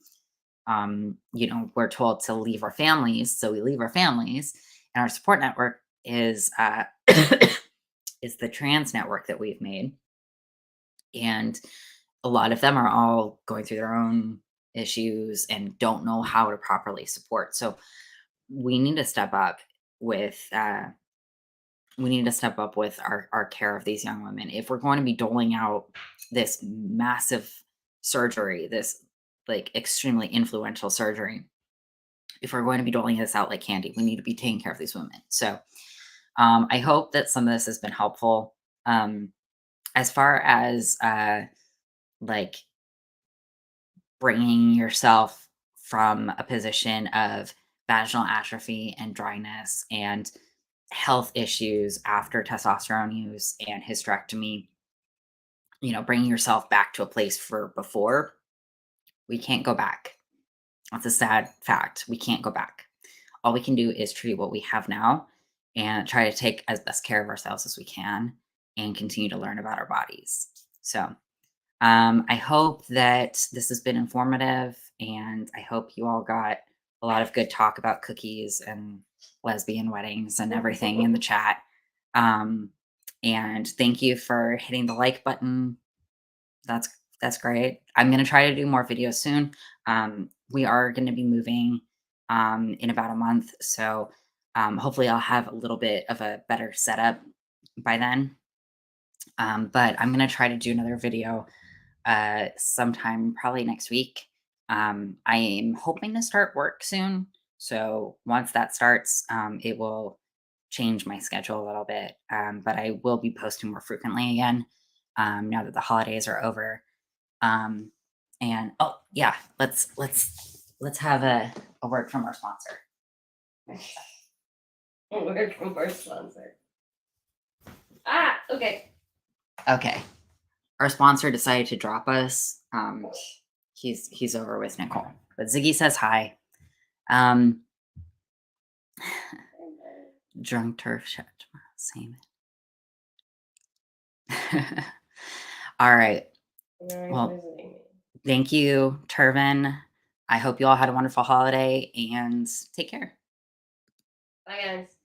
we're told to leave our families, so we leave our families, and our support network is is the trans network that we've made, and a lot of them are all going through their own issues and don't know how to properly support. So we need to step up with our care of these young women. If we're going to be doling out this massive surgery, this like extremely influential surgery, if we're going to be doling this out like candy, we need to be taking care of these women. So I hope that some of this has been helpful. As far as like bringing yourself from a position of vaginal atrophy and dryness and health issues after testosterone use and hysterectomy, bringing yourself back to a place for before, we can't go back. That's a sad fact. We can't go back. All we can do is treat what we have now and try to take as best care of ourselves as we can and continue to learn about our bodies. So, I hope that this has been informative, and I hope you all got a lot of good talk about cookies and lesbian weddings and everything in the chat. And thank you for hitting the like button. That's that's great. I'm gonna try to do more videos soon. We are gonna be moving in about a month, so hopefully I'll have a little bit of a better setup by then. But I'm gonna try to do another video sometime probably next week. I am hoping to start work soon. So once that starts, it will change my schedule a little bit. But I will be posting more frequently again now that the holidays are over. Um, and oh yeah, let's have a word from our sponsor. A word from our sponsor. Okay. Okay. Our sponsor decided to drop us. He's over with Nicole. But Ziggy says hi. Drunk turf chat tomorrow. Same. All right. Well, thank you, Turvin. I hope you all had a wonderful holiday and take care. Bye, guys.